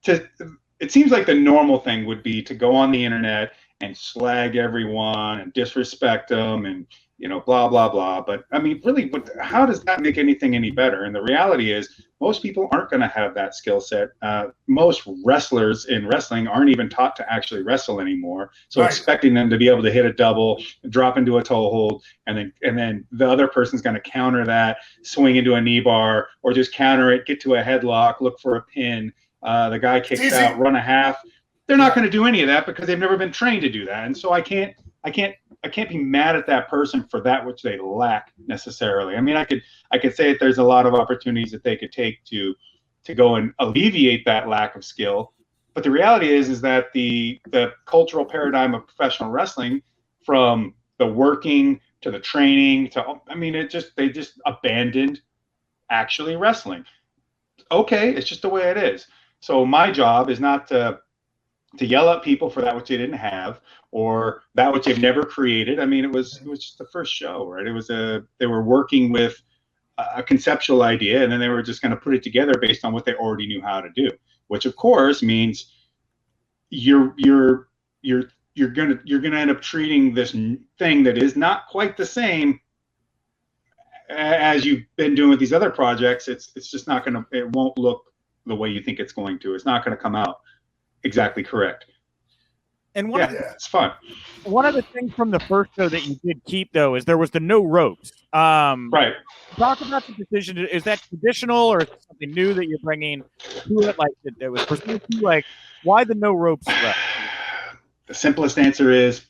it seems like the normal thing would be to go on the internet and slag everyone and disrespect them and, blah, blah, blah. But I mean, really, how does that make anything any better? And the reality is most people aren't going to have that skill set. Most wrestlers in wrestling aren't even taught to actually wrestle anymore. So expecting them to be able to hit a double, drop into a toe hold, and then the other person's going to counter that, swing into a knee bar, or just counter it, get to a headlock, look for a pin. The guy kicks out, run a half. They're not going to do any of that because they've never been trained to do that. And so I can't be mad at that person for that which they lack necessarily. I mean, I could say that there's a lot of opportunities that they could take to go and alleviate that lack of skill. But the reality is that the cultural paradigm of professional wrestling, from the working to the training they just abandoned actually wrestling. okay, it's just the way it is. So my job is not to yell at people for that which they didn't have or that which they've never created. I mean, it was just the first show, right? They were working with a conceptual idea, and then they were just going to put it together based on what they already knew how to do, which of course means you're gonna end up treating this thing that is not quite the same as you've been doing with these other projects. It's just not gonna, it won't look the way you think it's going to. It's not going to come out exactly correct. And it's fun. One of the things from the first show that you did keep, though, is there was the no ropes. Right. Talk about the decision. Is that traditional, or is it something new that you're bringing to it? Like it was presented to you? Like, why the no ropes? The simplest answer is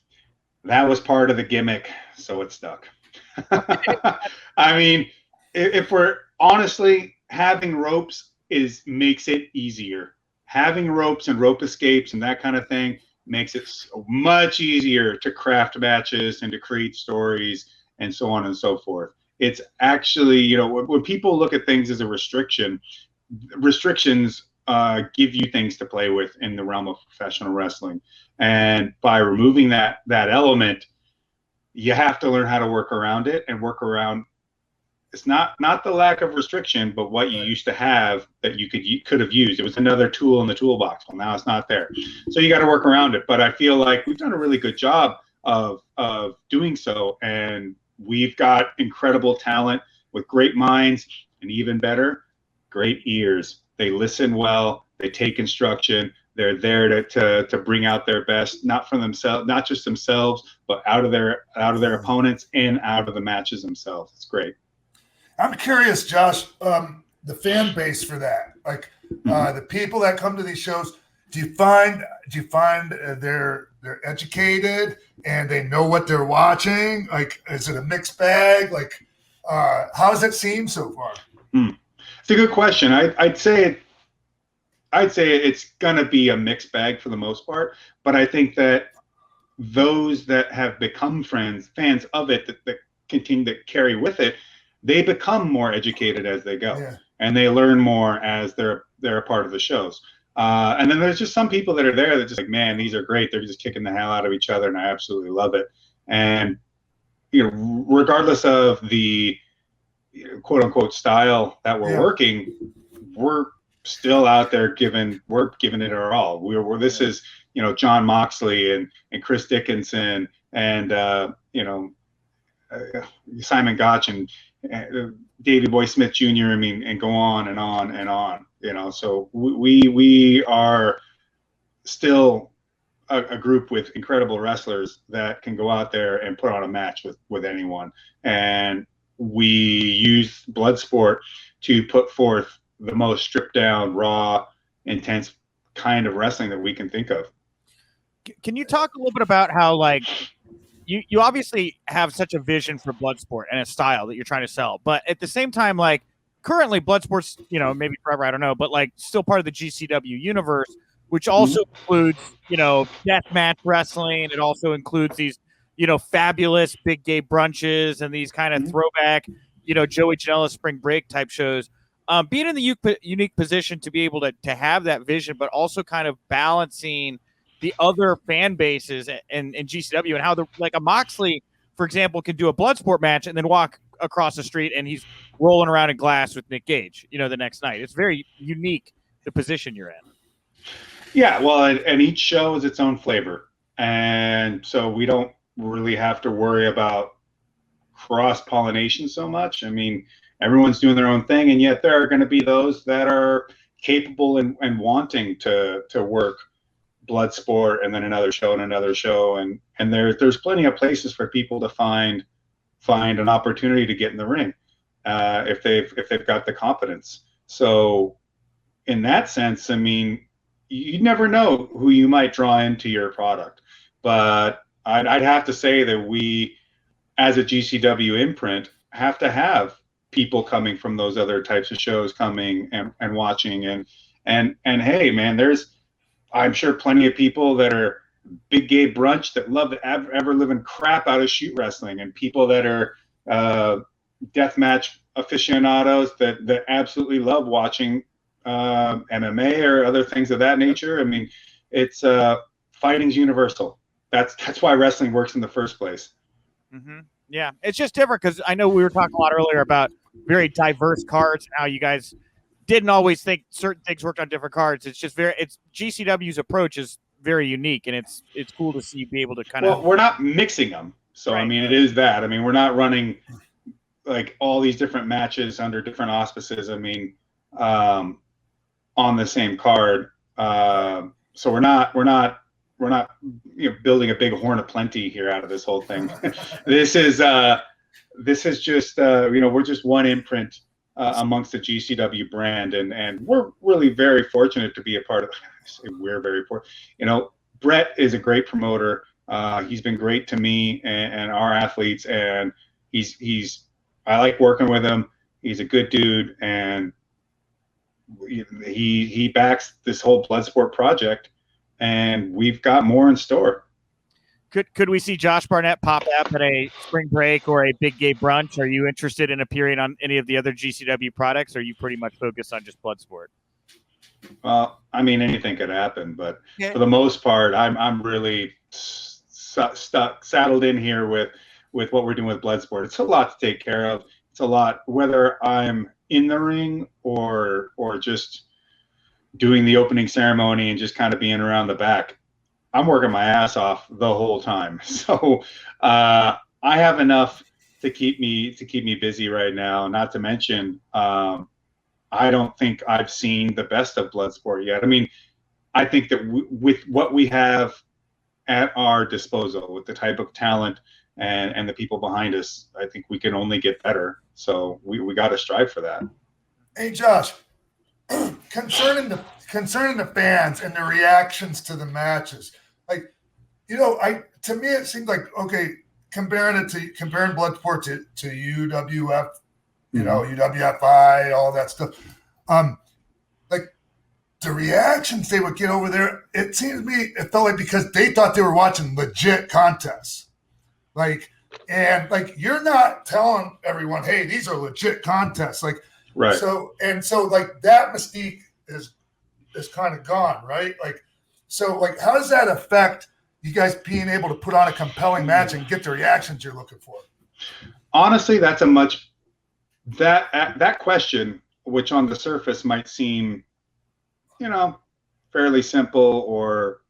that was part of the gimmick, so it stuck. I mean, if we're honestly, having ropes makes it easier. Having ropes and rope escapes and that kind of thing makes it so much easier to craft matches and to create stories and so on and so forth. It's actually, when people look at things as a restrictions give you things to play with in the realm of professional wrestling. And by removing that element, you have to learn how to work around it and work around. It's not the lack of restriction, but what you used to have that you could have used. It was another tool in the toolbox. Well, now it's not there. So you got to work around it. But I feel like we've done a really good job of doing so. And we've got incredible talent with great minds, and even better, great ears. They listen well. They take instruction. They're there to bring out their best, not from themselves, not just themselves, but out of their opponents and out of the matches themselves. It's great. I'm curious, Josh, the fan base for that, like the people that come to these shows. Do you find they're educated and they know what they're watching? Like, is it a mixed bag? Like, how does it seem so far? It's a good question. I'd say it's gonna be a mixed bag for the most part, but I think that those that have become fans of it that continue to carry with it, they become more educated as they go, and they learn more as they're a part of the shows. And then there's just some people that are there that just like, man, these are great. They're just kicking the hell out of each other, and I absolutely love it. And regardless of the quote unquote style that we're working, we're still out there giving it our all. This is John Moxley and Chris Dickinson and Simon Gotch and Davey Boy Smith Jr. I mean, and go on and on and on. So we are still a group with incredible wrestlers that can go out there and put on a match with anyone. And we use Bloodsport to put forth the most stripped down, raw, intense kind of wrestling that we can think of. Can you talk a little bit about how, like, you obviously have such a vision for Bloodsport and a style that you're trying to sell, but at the same time, like, currently Bloodsport's, maybe forever, I don't know, but like still part of the GCW universe, which also includes, deathmatch wrestling. It also includes these, fabulous big gay brunches and these kind of throwback, Joey Janela spring break type shows. Being in the unique position to be able to have that vision, but also kind of balancing the other fan bases in GCW and how like a Moxley, for example, can do a Bloodsport match and then walk across the street and he's rolling around in glass with Nick Gage, the next night. It's very unique, the position you're in. Yeah, well, and each show is its own flavor. And so we don't really have to worry about cross-pollination so much. I mean, everyone's doing their own thing, and yet there are going to be those that are capable and wanting to work Bloodsport and then another show and another show. And there's plenty of places for people to find an opportunity to get in the ring if they've got the competence. So in that sense, I mean, you never know who you might draw into your product. But I'd have to say that we, as a GCW imprint, have to have people coming from those other types of shows coming and watching. And hey, man, there's, I'm sure, plenty of people that are big gay brunch that love the ever living crap out of shoot wrestling, and people that are deathmatch aficionados that absolutely love watching MMA or other things of that nature. I mean, it's fighting's universal. That's why wrestling works in the first place. Mm-hmm. Yeah, it's just different because I know we were talking a lot earlier about very diverse cards and how you guys didn't always think certain things worked on different cards. It's just it's GCW's approach is very unique, and it's cool to see you be able to kind of. Well, we're not mixing them, so right. I mean, it is that. I mean, we're not running like all these different matches under different auspices. I mean, on the same card. So we're not building a big horn of plenty here out of this whole thing. This is just we're just one imprint amongst the GCW brand, and we're really very fortunate to be a part of. We're very fortunate. Brett is a great promoter. He's been great to me and our athletes, and I like working with him. He's a good dude, and he backs this whole Bloodsport project, and we've got more in store. Could we see Josh Barnett pop up at a spring break or a big gay brunch? Are you interested in appearing on any of the other GCW products, or are you pretty much focused on just Bloodsport? Well, I mean, anything could happen, but for the most part, I'm really saddled in here with what we're doing with Bloodsport. It's a lot to take care of. It's a lot, whether I'm in the ring or just doing the opening ceremony and just kind of being around the back. I'm working my ass off the whole time. So I have enough to keep me busy right now. Not to mention, I don't think I've seen the best of Bloodsport yet. I mean, I think that with what we have at our disposal, with the type of talent and the people behind us, I think we can only get better. So we got to strive for that. Hey, Josh, concerning the fans and the reactions to the matches, like, to me it seems like, okay, comparing Bloodsport to UWF, UWFI, all that stuff. Like the reactions they would get over there, it seems to me it felt like because they thought they were watching legit contests. And you're not telling everyone, hey, these are legit contests. Right. So that mystique is kind of gone, right? How does that affect you guys being able to put on a compelling match and get the reactions you're looking for? Honestly, that's that question, which on the surface might seem, fairly simple or,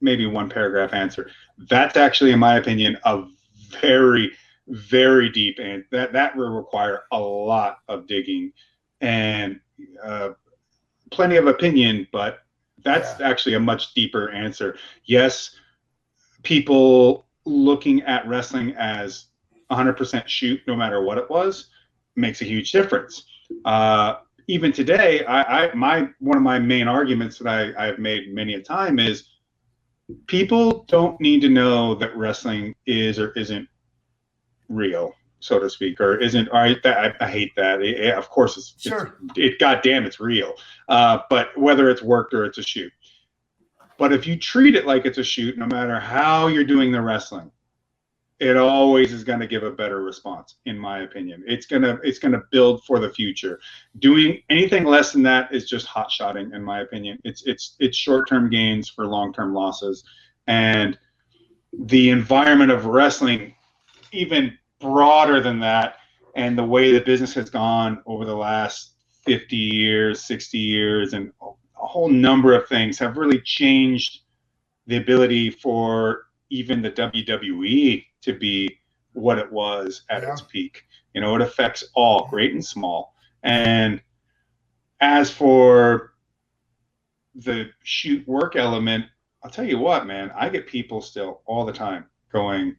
maybe one paragraph answer. That's actually, in my opinion, a very, very deep, and that will require a lot of digging and plenty of opinion, but that's actually a much deeper answer. Yes, people looking at wrestling as 100% shoot, no matter what it was, makes a huge difference. Even today, one of my main arguments that I've made many a time is people don't need to know that wrestling is or isn't real, so to speak, or isn't. I hate that. Of course, goddamn, it's real. But whether it's worked or it's a shoot. But if you treat it like it's a shoot, no matter how you're doing the wrestling, it always is going to give a better response, in my opinion. It's gonna build for the future. Doing anything less than that is just hot shotting, in my opinion. It's short-term gains for long-term losses, and the environment of wrestling, even broader than that, and the way the business has gone over the last 50 years, 60 years, and a whole number of things have really changed the ability for even the WWE to be what it was at its peak. It affects all, great and small. And as for the shoot work element, I'll tell you what, man, I get people still all the time going,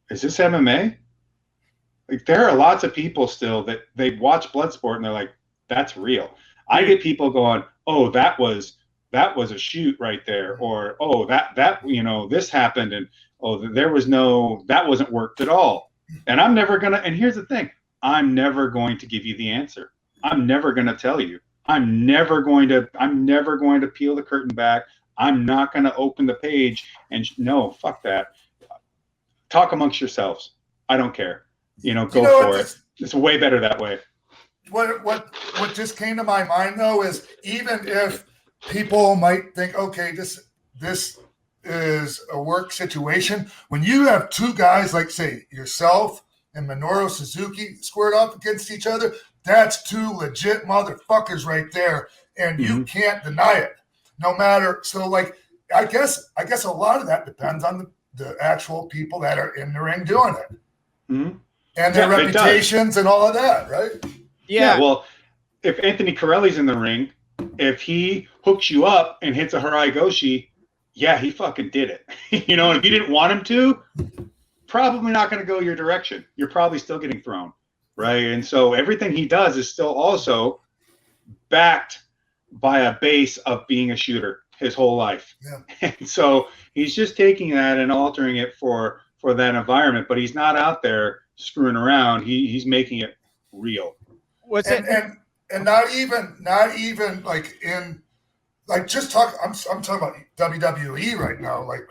is this MMA? There are lots of people still that they watch Bloodsport and they're like, that's real. I get people going, oh, that was a shoot right there, or oh, that this happened, and oh, that wasn't worked at all. And I'm never gonna. And here's the thing: I'm never going to give you the answer. I'm never gonna tell you. I'm never going to peel the curtain back. I'm not gonna open the page and no, fuck that. Talk amongst yourselves. I don't care. Go for it. It's way better that way. what just came to my mind though is, even if people might think, okay, this is a work situation, when you have two guys like, say, yourself and Minoru Suzuki squared up against each other, that's two legit motherfuckers right there, and you can't deny it. No matter, so like, I guess a lot of that depends on the actual people that are in the ring doing it, and their reputations and all of that, right? Yeah. Well, if Anthony Corelli's in the ring, if he hooks you up and hits a Harai Goshi, yeah, he fucking did it. You know, and if you didn't want him to, probably not going to go your direction. You're probably still getting thrown, right? And so everything he does is still also backed by a base of being a shooter his whole life. Yeah. And so he's just taking that and altering it for that environment, but he's not out there screwing around. He's making it real. And not even like in, like, just talk. I'm talking about WWE right now. Like,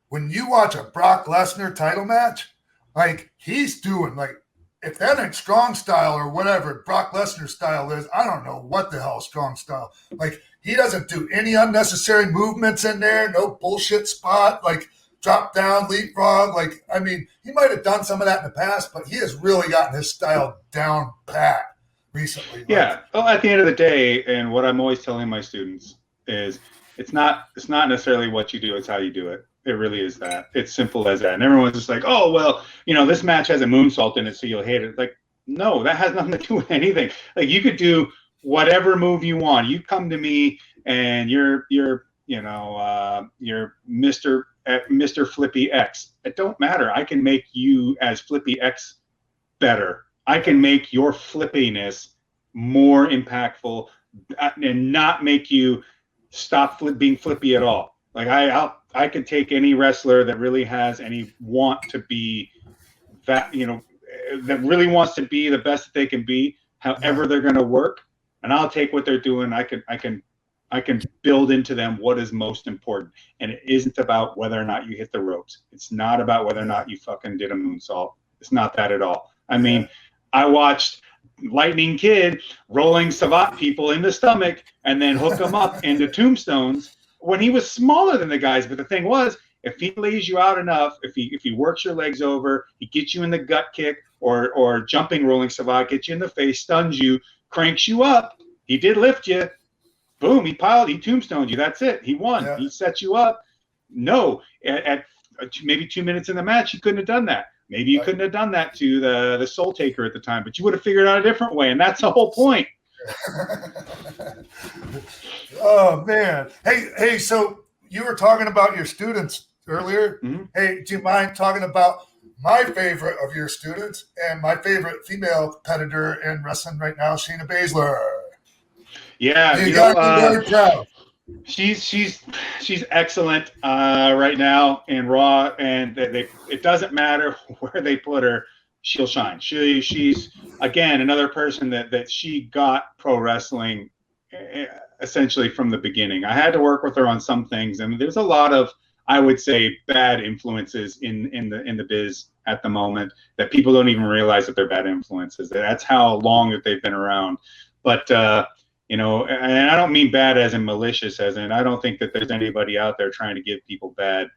when you watch a Brock Lesnar title match, like, he's doing, like, if that ain't strong style or whatever Brock Lesnar style is, I don't know what the hell strong style. Like, he doesn't do any unnecessary movements in there. No bullshit spot, like drop down, leapfrog. Like, I mean, he might have done some of that in the past, but he has really gotten his style down pat recently. Yeah. Well, at the end of the day, and what I'm always telling my students is, it's not necessarily what you do, it's how you do it. It really is that. It's simple as that. And everyone's just like, oh, well, you know, this match has a moonsault in it, so you'll hate it. Like, no, that has nothing to do with anything. Like, you could do whatever move you want. You come to me and you're Mr. Flippy X. It don't matter. I can make you as Flippy X better. I can make your flippiness more impactful and not make you stop being flippy at all. Like, I could take any wrestler that really has any want to be that, you know, that really wants to be the best that they can be, however they're going to work, and I'll take what they're doing. I can build into them what is most important, and it isn't about whether or not you hit the ropes. It's not about whether or not you fucking did a moonsault. It's not that at all. I mean, I watched Lightning Kid rolling Savat people in the stomach and then hook them up into tombstones when he was smaller than the guys. But the thing was, if he lays you out enough, if he works your legs over, he gets you in the gut kick or jumping rolling Savat, gets you in the face, stuns you, cranks you up. He did lift you. Boom, he tombstoned you. That's it. He won. Yeah. He set you up. No, at maybe 2 minutes in the match, you couldn't have done that. Maybe you couldn't have done that to the Soul Taker at the time, but you would have figured out a different way, and that's the whole point. Oh, man. Hey, so you were talking about your students earlier. Mm-hmm. Hey, do you mind talking about my favorite of your students and my favorite female competitor in wrestling right now, Shayna Baszler? Yeah, you got to be very proud. She's excellent right now in Raw, and it doesn't matter where they put her, she'll shine. She's again another person that she got pro wrestling essentially from the beginning. I had to work with her on some things, and there's a lot of, I would say, bad influences in the biz at the moment that people don't even realize that they're bad influences. That's how long that they've been around. But you know, and I don't mean bad as in malicious, as in I don't think that there's anybody out there trying to give people bad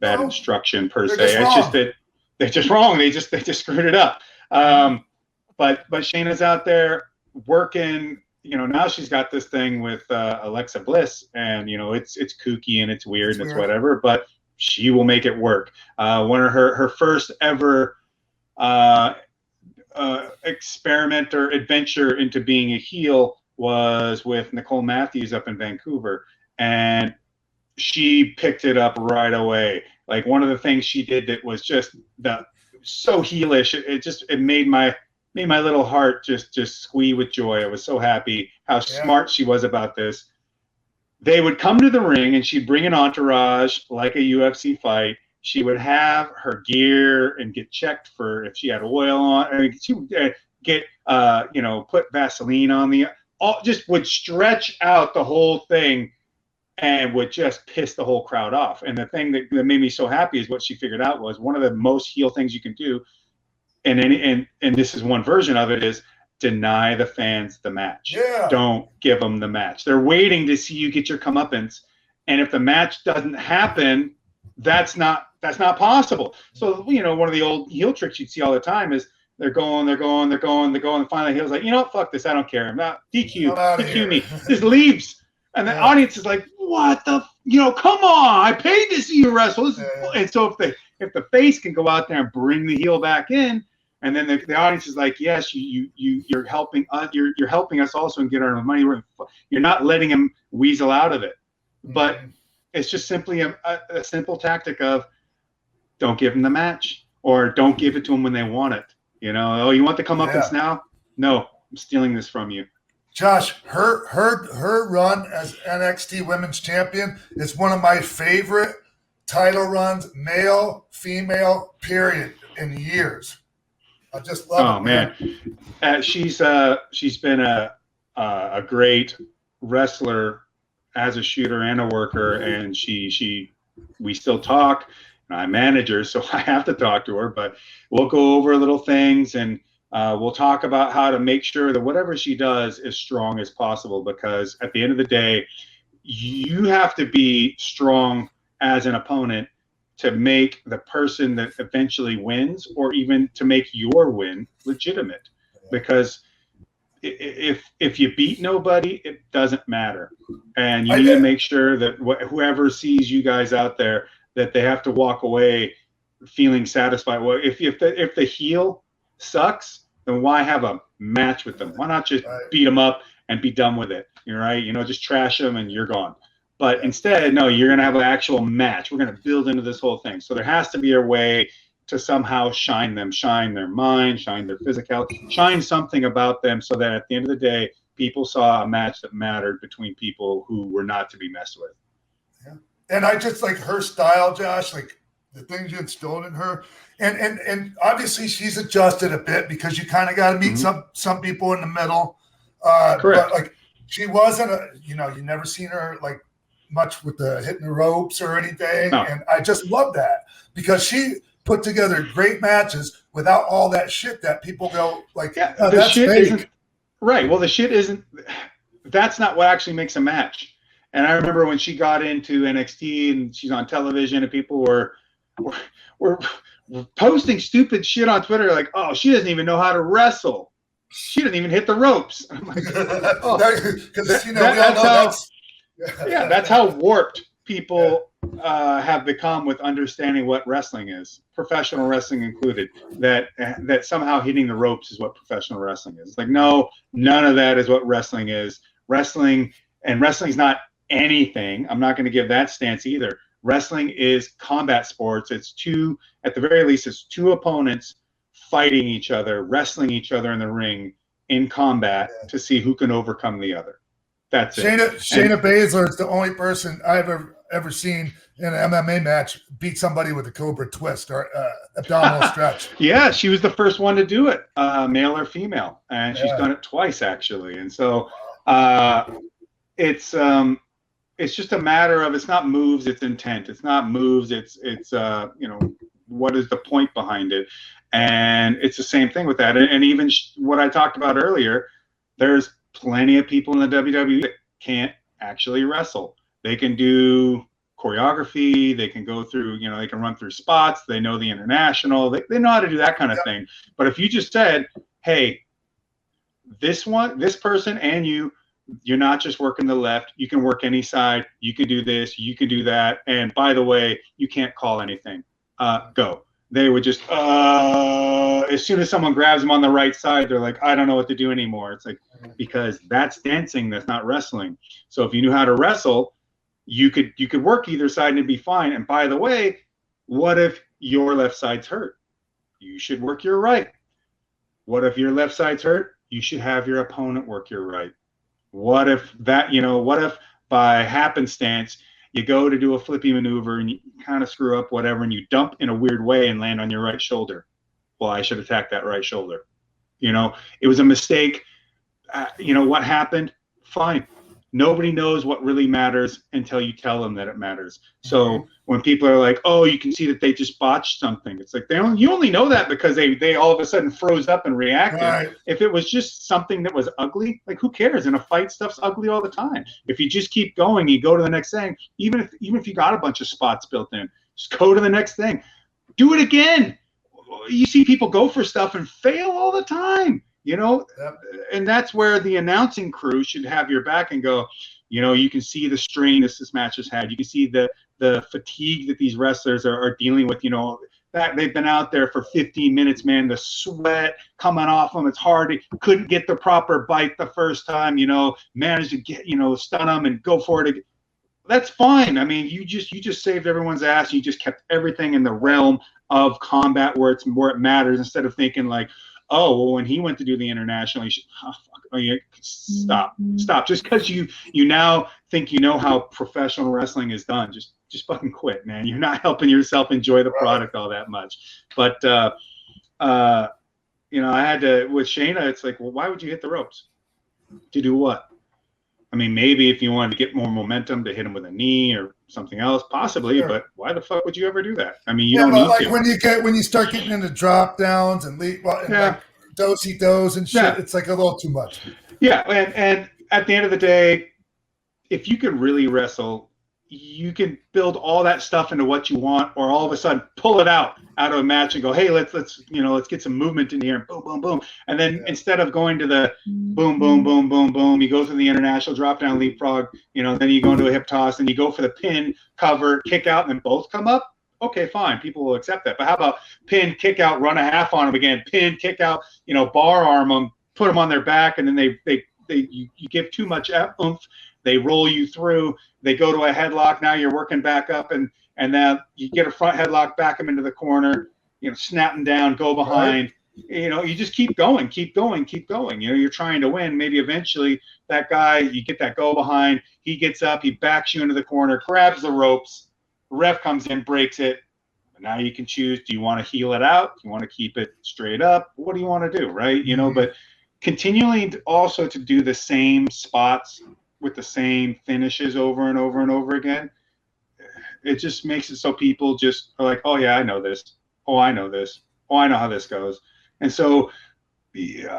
instruction per se. It's just that they're just wrong. They just screwed it up. But Shayna's out there working. You know, now she's got this thing with Alexa Bliss, and you know it's kooky and it's weird and it's whatever, but she will make it work. One of her first ever experiment or adventure into being a heel was with Nicole Matthews up in Vancouver, and she picked it up right away. Like, one of the things she did that was just so heelish, it made my little heart just squee with joy. I was so happy how smart she was about this. They would come to the ring and she'd bring an entourage like a UFC fight. She would have her gear and get checked for if she had oil on. I mean, she would get put Vaseline on just would stretch out the whole thing and would just piss the whole crowd off. And the thing that made me so happy is what she figured out was one of the most heel things you can do, and this is one version of it, is deny the fans the match. Yeah. Don't give them the match. They're waiting to see you get your comeuppance. And if the match doesn't happen, that's not possible. So, you know, one of the old heel tricks you'd see all the time is they're going, and finally heel's like, you know what, fuck this, I don't care. I'm not DQ me. Just leaves. And the audience is like, what the, you know, come on, I paid to see you wrestle. And so if the face can go out there and bring the heel back in, and then the audience is like, yes, you're helping us, you're helping us also and get our money. You're not letting him weasel out of it. But it's just simply a simple tactic of don't give them the match, or don't give it to them when they want it. You know, oh, you want the comeuppance now? No, I'm stealing this from you. Josh, her run as NXT Women's Champion is one of my favorite title runs, male, female, period, in years. I just love it. Oh man, she's been a great wrestler as a shooter and a worker, and we still talk. I manage her, so I have to talk to her, but we'll go over little things, and we'll talk about how to make sure that whatever she does is strong as possible, because at the end of the day, you have to be strong as an opponent to make the person that eventually wins, or even to make your win, legitimate. Because if you beat nobody, it doesn't matter. And you need to make sure that whoever sees you guys out there, that they have to walk away feeling satisfied. Well, if the heel sucks, then why have a match with them? Why not just beat them up and be done with it? You're right. You know, just trash them and you're gone. But instead, no, you're going to have an actual match. We're going to build into this whole thing. So there has to be a way to somehow shine their mind, shine their physicality, shine something about them, so that at the end of the day, people saw a match that mattered between people who were not to be messed with. Yeah. And I just like her style, Josh, like the things you instilled in her. And obviously she's adjusted a bit, because you kind of got to meet some people in the middle. Correct. But like she wasn't you never seen her like much with the hitting the ropes or anything. No. And I just love that, because she put together great matches without all that shit that people go like, oh, the that's shit fake. Isn't right. Well, the shit isn't. That's not what actually makes a match. And I remember when she got into NXT and she's on television, and people were posting stupid shit on Twitter like, "Oh, she doesn't even know how to wrestle. She doesn't even hit the ropes." I'm like, oh, that's how warped people have become with understanding what wrestling is, professional wrestling included. That somehow hitting the ropes is what professional wrestling is. It's like, no, none of that is what wrestling is. Wrestling's not anything. I'm not going to give that stance either. Wrestling is combat sports. At the very least, it's two opponents fighting each other, wrestling each other in the ring in combat to see who can overcome the other. That's it. Shayna Baszler is the only person I've ever seen in an MMA match beat somebody with a cobra twist or abdominal stretch. Yeah, she was the first one to do it, male or female, and she's done it twice actually. And so it's just a matter of, it's not moves, it's intent. It's not moves, it's what is the point behind it? And it's the same thing with that. And even what I talked about earlier, there's plenty of people in the WWE that can't actually wrestle. They can do choreography, they can go through, they can run through spots, they know the international, they know how to do that kind of thing. But if you just said, hey, this person and you're not just working the left, you can work any side, you can do this, you can do that, and by the way, you can't call anything, go. They would just, as soon as someone grabs them on the right side, they're like, I don't know what to do anymore. It's like, because that's dancing, that's not wrestling. So if you knew how to wrestle, you could work either side and it'd be fine. And by the way, what if your left side's hurt? You should work your right. What if your left side's hurt? You should have your opponent work your right. What if by happenstance, you go to do a flippy maneuver and you kind of screw up whatever, and you dump in a weird way and land on your right shoulder? Well, I should attack that right shoulder. It was a mistake. What happened? Fine. Nobody knows what really matters until you tell them that it matters. So when people are like, oh, you can see that they just botched something, it's like you only know that because they all of a sudden froze up and reacted. Right. If it was just something that was ugly, like who cares? In a fight, stuff's ugly all the time. If you just keep going, you go to the next thing, even if you got a bunch of spots built in, just go to the next thing. Do it again. You see people go for stuff and fail all the time. Yep. And that's where the announcing crew should have your back and go, you can see the strain this match has had. You can see the fatigue that these wrestlers are dealing with, that they've been out there for 15 minutes, man, the sweat coming off them. It's hard. Couldn't get the proper bite the first time, managed to get, stun them and go for it. That's fine. I mean, you just saved everyone's ass. You just kept everything in the realm of combat where it matters, instead of thinking like, oh, well, when he went to do the international, stop. Just because you now think you know how professional wrestling is done, just fucking quit, man. You're not helping yourself enjoy the product all that much. But I had to with Shayna. It's like, well, why would you hit the ropes? To do what? I mean, maybe if you wanted to get more momentum, to hit him with a knee or something else, possibly. Sure. But why the fuck would you ever do that? I mean, you don't need like to. when you start getting into drop downs and like do-si-dos and shit, it's like a little too much. Yeah, and at the end of the day, if you can really wrestle, you can build all that stuff into what you want, or all of a sudden pull it out of a match and go, hey, let's get some movement in here, and boom, boom, boom. And then instead of going to the boom, boom, boom, boom, boom, you go through the international drop down leapfrog, then you go into a hip toss and you go for the pin, cover, kick out, and then both come up. Okay, fine. People will accept that. But how about pin, kick out, run a half on them again, pin, kick out, bar arm them, put them on their back, and then you give too much oomph. They roll you through. They go to a headlock. Now you're working back up, and then you get a front headlock, back them into the corner. Snap them down, go behind. Right. You just keep going. You're trying to win. Maybe eventually that guy, you get that go behind. He gets up. He backs you into the corner, grabs the ropes. Ref comes in, breaks it. Now you can choose. Do you want to heel it out? Do you want to keep it straight up? What do you want to do, right? But continuing also to do the same spots with the same finishes over and over and over again, it just makes it so people just are like, oh yeah, I know this. Oh, I know this. Oh, I know how this goes. And so even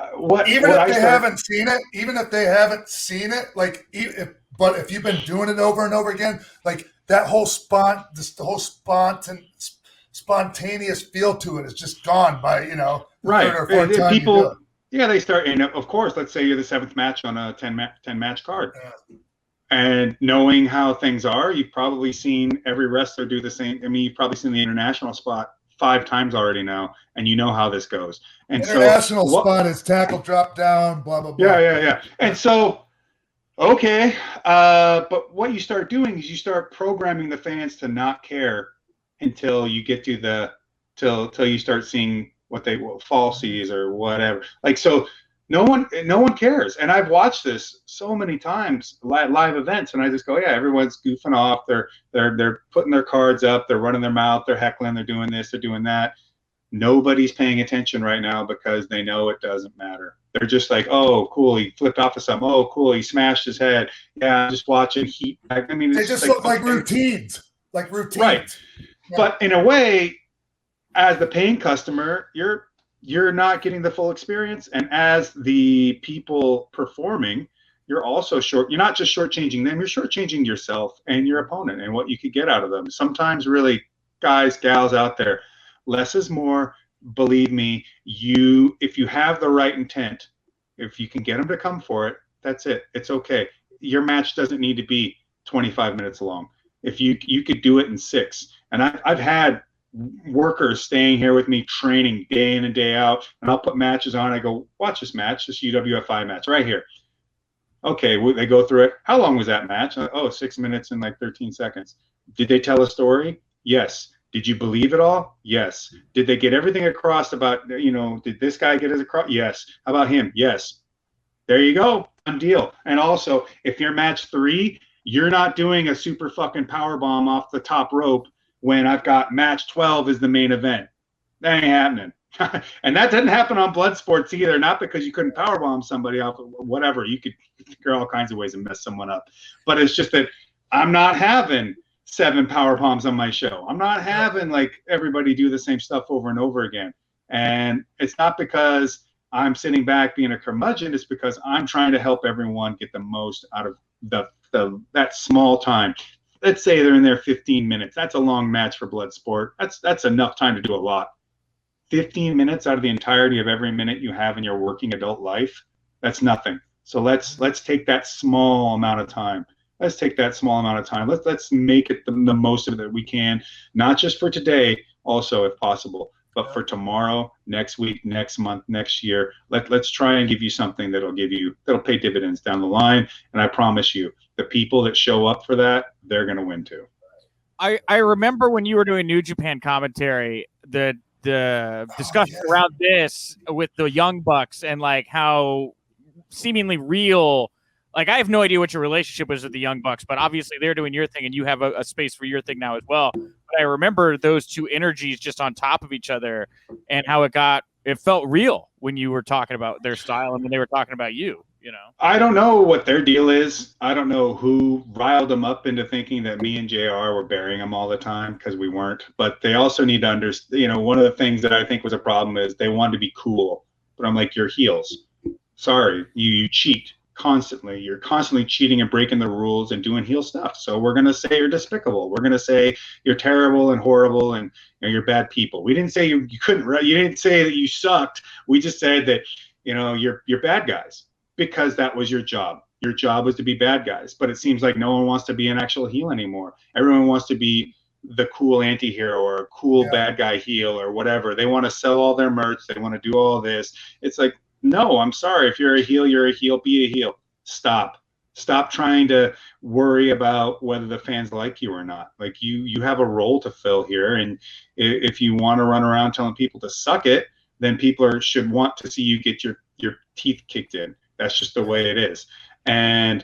if they haven't seen it, like, but if you've been doing it over and over again, like that whole spontaneous feel to it is just gone by, right. third or fourth time people, you do it. Yeah, they start, and of course, let's say you're the seventh match on a 10 match card. Yeah. And knowing how things are, you've probably seen every wrestler do the same. I mean, you've probably seen the international spot 5 times already now, and you know how this goes. And international spot is tackle, drop down, blah, blah, blah. Yeah. And so, okay, but what you start doing is you start programming the fans to not care until you get to till you start seeing what falsies or whatever. Like, so no one cares. And I've watched this so many times, live events, and I just go, yeah, everyone's goofing off. They're putting their cards up, they're running their mouth, they're heckling, they're doing this, they're doing that. Nobody's paying attention right now because they know it doesn't matter. They're just like, oh, cool, he flipped off of something. Oh, cool, he smashed his head. Yeah, I'm just watching heat. I mean, they just look like routines. Right. Yeah. But in a way, as the paying customer, you're not getting the full experience, and as the people performing, you're also you're not just shortchanging them, you're shortchanging yourself and your opponent and what you could get out of them. Sometimes, really, guys, gals out there, less is more. Believe me, if you have the right intent, if you can get them to come for it, that's it. It's okay. Your match doesn't need to be 25 minutes long. If you could do it in 6. And I've had workers staying here with me training day in and day out, and I'll put matches on. I go, watch this match, this UWFI match right here. Okay, they go through it. How long was that match? 6 minutes and like 13 seconds. Did they tell a story? Yes. Did you believe it all? Yes. Did they get everything across about, did this guy get it across? Yes. How about him? Yes. There you go. Done deal. And also, if you're match 3, you're not doing a super fucking power bomb off the top rope when I've got match 12 as the main event. That ain't happening. And that didn't happen on Bloodsports either. Not because you couldn't powerbomb somebody off of whatever. You could figure all kinds of ways to mess someone up. But it's just that I'm not having 7 power bombs on my show. I'm not having like everybody do the same stuff over and over again. And it's not because I'm sitting back being a curmudgeon. It's because I'm trying to help everyone get the most out of that small time. Let's say they're in there 15 minutes. That's a long match for Bloodsport. That's enough time to do a lot. 15 minutes out of the entirety of every minute you have in your working adult life, that's nothing. So let's take that small amount of time. Let's take that small amount of time. Let's make it the most of it that we can, not just for today, also if possible, but for tomorrow, next week, next month, next year. Let's try and give you something that'll pay dividends down the line. And I promise you, the people that show up for that, they're going to win too. I remember when you were doing New Japan commentary, the discussion around this with the Young Bucks and like how seemingly real. Like, I have no idea what your relationship was with the Young Bucks, but obviously they're doing your thing and you have a space for your thing now as well. But I remember those two energies just on top of each other and how it felt real when you were talking about their style and when they were talking about you, you know? I don't know what their deal is. I don't know who riled them up into thinking that me and JR were burying them all the time, because we weren't. But they also need to understand, one of the things that I think was a problem is they wanted to be cool. But I'm like, you're heels. Sorry, you cheat. Constantly, you're constantly cheating and breaking the rules and doing heel stuff. So we're gonna say you're despicable. We're gonna say you're terrible and horrible and you're bad people. We didn't say you couldn't. You didn't say that you sucked. We just said that you're bad guys, because that was your job. Your job was to be bad guys. But it seems like no one wants to be an actual heel anymore. Everyone wants to be the cool anti-hero or a cool bad guy heel or whatever. They want to sell all their merch. They want to do all this. It's like, no, I'm sorry. If you're a heel, you're a heel. Be a heel. Stop trying to worry about whether the fans like you or not. Like, you have a role to fill here. And if you want to run around telling people to suck it, then people should want to see you get your teeth kicked in. That's just the way it is. And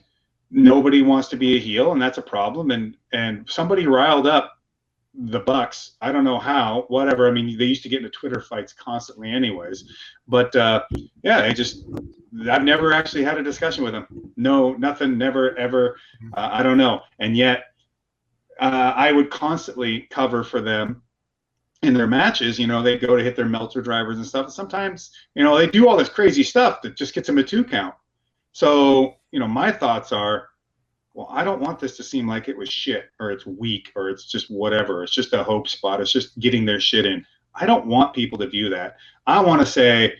nobody wants to be a heel, and that's a problem. And somebody riled up the Bucks. I don't know how, whatever. I mean, they used to get into Twitter fights constantly anyways. But I've never actually had a discussion with them. No, nothing, never, ever. I don't know. And yet I would constantly cover for them in their matches. They go to hit their Meltzer drivers and stuff. And sometimes, they do all this crazy stuff that just gets them a 2 count. So, my thoughts are, well, I don't want this to seem like it was shit or it's weak or it's just whatever. It's just a hope spot. It's just getting their shit in. I don't want people to view that. I want to say,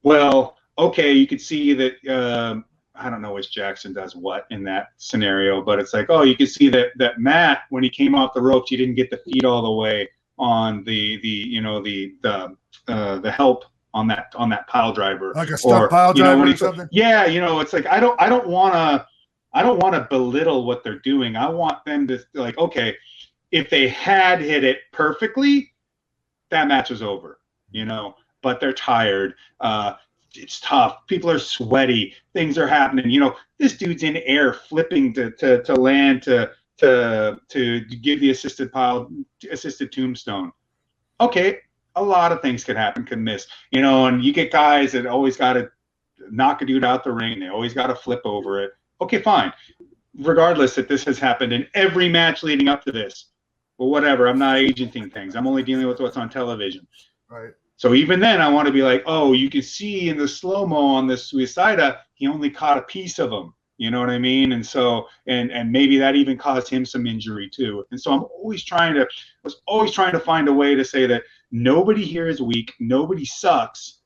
well, okay, you could see that, I don't know which Jackson does what in that scenario, but it's like, oh, you could see that Matt, when he came off the ropes, he didn't get the feet all the way on the help on that pile driver. Like a stuck pile driver or something? Yeah, it's like, I don't want to belittle what they're doing. I want them to, like, okay, if they had hit it perfectly, that match was over, but they're tired. It's tough. People are sweaty. Things are happening. This dude's in air flipping to land to give the assisted tombstone. Okay, a lot of things could happen, could miss. And you get guys that always got to knock a dude out the ring. They always got to flip over it. Okay, fine. Regardless that this has happened in every match leading up to this. Well, whatever. I'm not agenting things. I'm only dealing with what's on television. Right. So even then, I want to be like, oh, you can see in the slow-mo on this Suicida, he only caught a piece of him. You know what I mean? And so, and maybe that even caused him some injury too. And so I was always trying to find a way to say that nobody here is weak. Nobody sucks.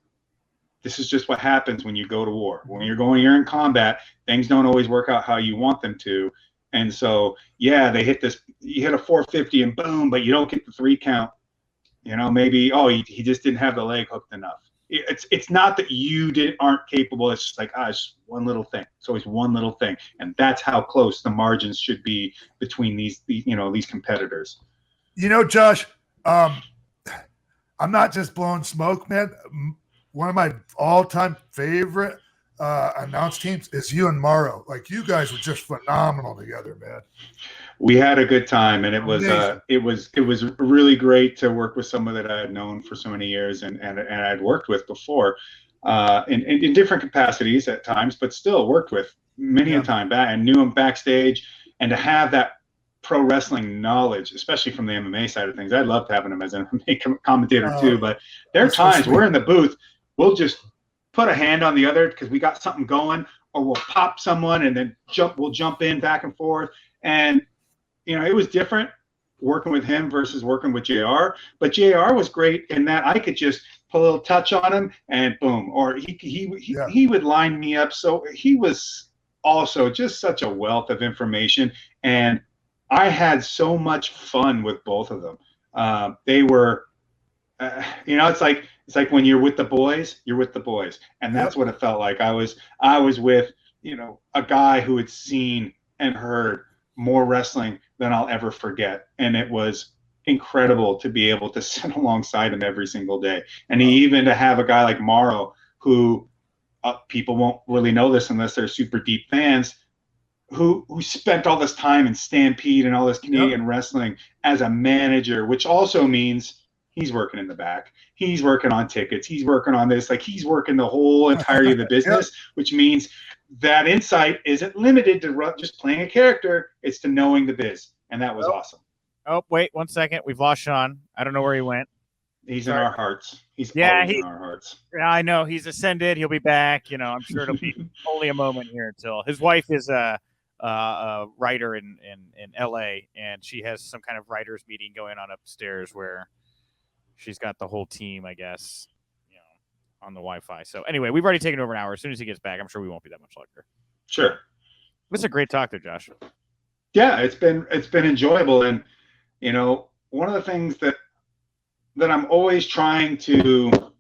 This is just what happens when you go to war. When you're in combat, things don't always work out how you want them to. And so, yeah, you hit a 450 and boom, but you don't get the 3 count. Maybe, he just didn't have the leg hooked enough. It's not that you aren't capable. It's just like, it's one little thing. It's always one little thing. And that's how close the margins should be between these competitors. Josh, I'm not just blowing smoke, man. One of my all-time favorite announce teams is you and Morrow. Like, you guys were just phenomenal together, man. We had a good time, and Amazing. it was really great to work with someone that I had known for so many years and I'd worked with before, in different capacities at times, but still worked with many a time back and knew him backstage. And to have that pro wrestling knowledge, especially from the MMA side of things, I loved having him as an MMA commentator too. But there are times we're in the booth, we'll just put a hand on the other because we got something going, or we'll pop someone and then we'll jump in back and forth. And it was different working with him versus working with JR, but JR was great in that I could just put a little touch on him and boom, or he would line me up. So he was also just such a wealth of information, and I had so much fun with both of them. They were, it's like when you're with the boys, you're with the boys, and that's what it felt like. I was with, a guy who had seen and heard more wrestling than I'll ever forget. And it was incredible to be able to sit alongside him every single day. And even to have a guy like Morrow, who people won't really know this unless they're super deep fans, who spent all this time in Stampede and all this Canadian wrestling as a manager, which also means he's working in the back. He's working on tickets. He's working on this. Like, he's working the whole entirety of the business, which means that insight isn't limited to just playing a character. It's to knowing the biz. And that was awesome. Oh, wait 1 second. We've lost Sean. I don't know where he went. He's in our hearts. He's always in our hearts. Yeah, I know. He's ascended. He'll be back. I'm sure it'll be only a moment here until his wife is a writer in LA, and she has some kind of writers meeting going on upstairs where she's got the whole team, I guess, on the Wi-Fi. So anyway, we've already taken over an hour. As soon as he gets back, I'm sure we won't be that much longer. Sure. It's a great talk there, Josh. Yeah, it's been enjoyable. And, one of the things that I'm always trying to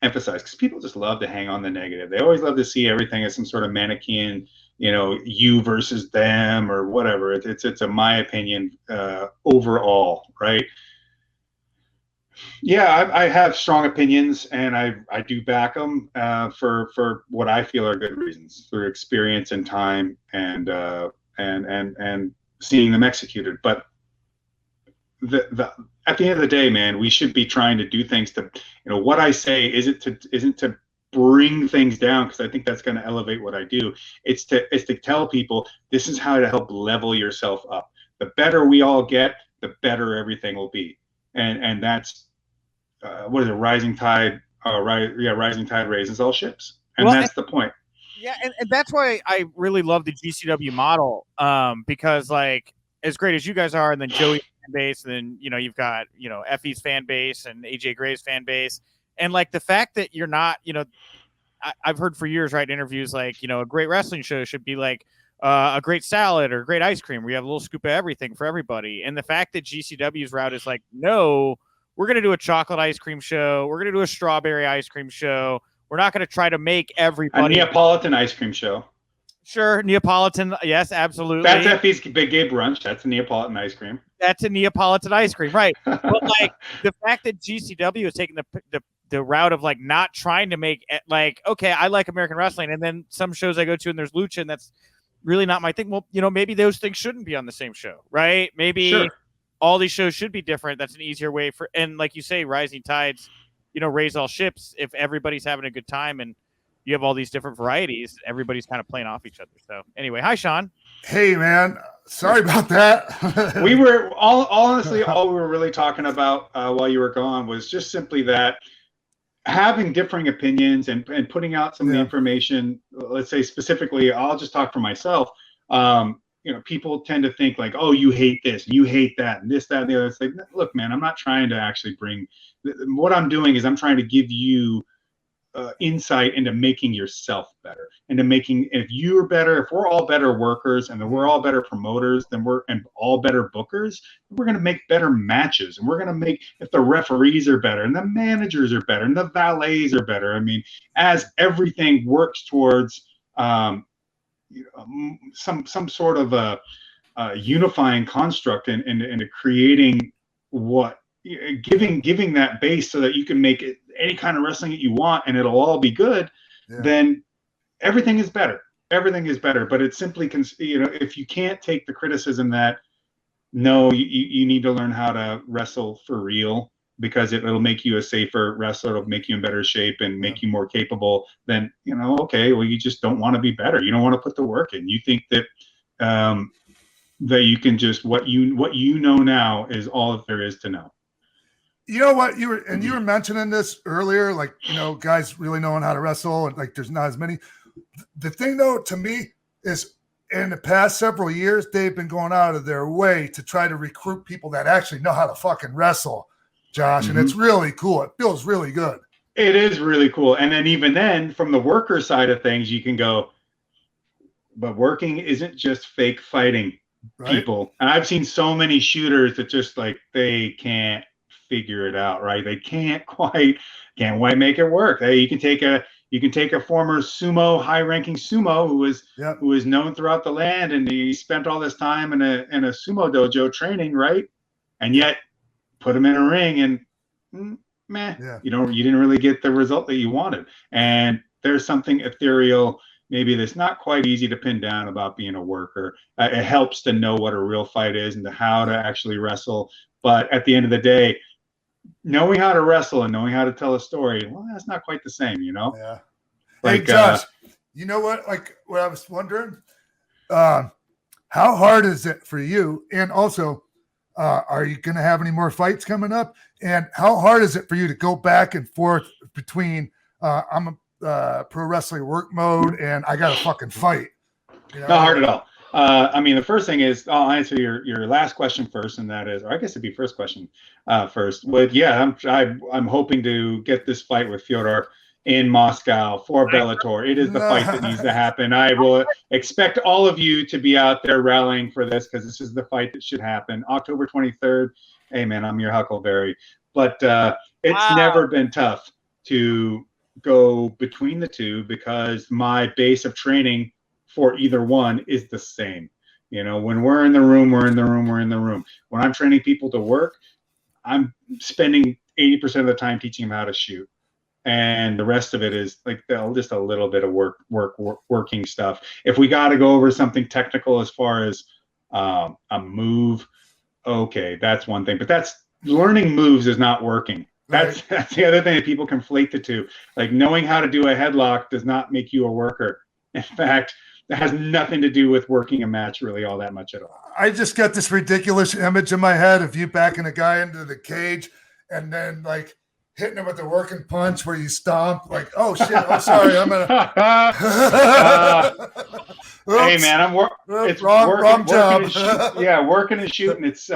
emphasize, because people just love to hang on the negative. They always love to see everything as some sort of Manichean, you versus them or whatever. It's a my opinion overall, right? Yeah, I have strong opinions, and I do back them for what I feel are good reasons, through experience and time and seeing them executed. But at the end of the day, man, we should be trying to do things to, what I say isn't to bring things down, because I think that's going to elevate what I do. It's to tell people this is how to help level yourself up. The better we all get, the better everything will be. And that's what is it? Rising tide. Rising tide raises all ships, and that's the point. Yeah, and that's why I really love the GCW model, because, like, as great as you guys are, and then Joey's fan base, and then you've got Effie's fan base and AJ Gray's fan base, and like the fact that you're not, I've heard for years, right, interviews like a great wrestling show should be like a great salad or great ice cream, where you have a little scoop of everything for everybody. And the fact that GCW's route is like, no, we're going to do a chocolate ice cream show. We're going to do a strawberry ice cream show. We're not going to try to make everybody a Neapolitan ice cream show. Sure, Neapolitan. Yes, absolutely. That's Effie's Big Gay Brunch. That's a Neapolitan ice cream. That's a Neapolitan ice cream, right? But like the fact that GCW is taking the route of like not trying to make it like, okay, I like American wrestling, and then some shows I go to and there's lucha, and that's really not my thing. Well, maybe those things shouldn't be on the same show, right? Maybe all these shows should be different. That's an easier way for, and like you say, rising tides, raise all ships. If everybody's having a good time and you have all these different varieties, everybody's kind of playing off each other. So anyway, hi, Sean. Hey, man. Sorry about that. We were honestly, all we were really talking about while you were gone was just simply that having differing opinions and putting out some of the information. Let's say specifically, I'll just talk for myself. People tend to think like, oh, you hate this, you hate that, and this, that, and the other. It's like, look, man, I'm not trying to actually bring. What I'm doing is I'm trying to give you insight into making yourself better, into making, if you're better, if we're all better workers and then we're all better promoters, then we're all better bookers, we're going to make better matches, and we're going to make, if the referees are better and the managers are better and the valets are better, I mean, as everything works towards some sort of a unifying construct and creating what, giving that base so that you can make it any kind of wrestling that you want and it'll all be good, then everything is better. Everything is better, but it's simply, if you can't take the criticism that, no, you need to learn how to wrestle for real, because it'll make you a safer wrestler, it'll make you in better shape and make you more capable, then, okay, well, you just don't want to be better. You don't want to put the work in. You think that that you can just, what you know now is all that there is to know. You know what, you were mentioning this earlier, like, guys really knowing how to wrestle, and like there's not as many. The thing though, to me, is in the past several years, they've been going out of their way to try to recruit people that actually know how to fucking wrestle, Josh. And it's really cool. It feels really good. It is really cool. And then even then, from the worker side of things, you can go, but working isn't just fake fighting people. And I've seen so many shooters that just like, they can't figure it out, right? They can't quite make it work. Hey, you can take a former sumo, high-ranking sumo who was known throughout the land, and he spent all this time in a sumo dojo training, right? And yet put him in a ring and you didn't really get the result that you wanted. And there's something ethereal, maybe that's not quite easy to pin down about being a worker. It helps to know what a real fight is and how to actually wrestle. But at the end of the day, knowing how to wrestle and knowing how to tell a story, well, that's not quite the same, Yeah. Like, hey, Josh, you know what? Like, what I was wondering, how hard is it for you? And also, are you going to have any more fights coming up? And how hard is it for you to go back and forth between I'm a pro wrestling work mode and I got to fucking fight? Not hard at all. I mean, the first thing is, I'll answer your last question first, and that is, or I guess it'd be first question first. But yeah, I'm hoping to get this fight with Fyodor in Moscow for Bellator. It is the fight that needs to happen. I will expect all of you to be out there rallying for this, because this is the fight that should happen. October 23rd. Hey man, I'm your Huckleberry. But it's never been tough to go between the two, because my base of training for either one is the same. When we're in the room, we're in the room, we're in the room. When I'm training people to work, I'm spending 80% of the time teaching them how to shoot. And the rest of it is like just a little bit of working stuff. If we got to go over something technical as far as a move, okay, that's one thing. But that's learning moves is not working. That's the other thing that people conflate the two. Like, knowing how to do a headlock does not make you a worker. In fact, that has nothing to do with working a match really all that much at all. I just got this ridiculous image in my head of you backing a guy into the cage and then like hitting him with the working punch where you stomp, like, oh shit, I'm sorry, I'm gonna hey man, it's wrong job. Working and shooting, it's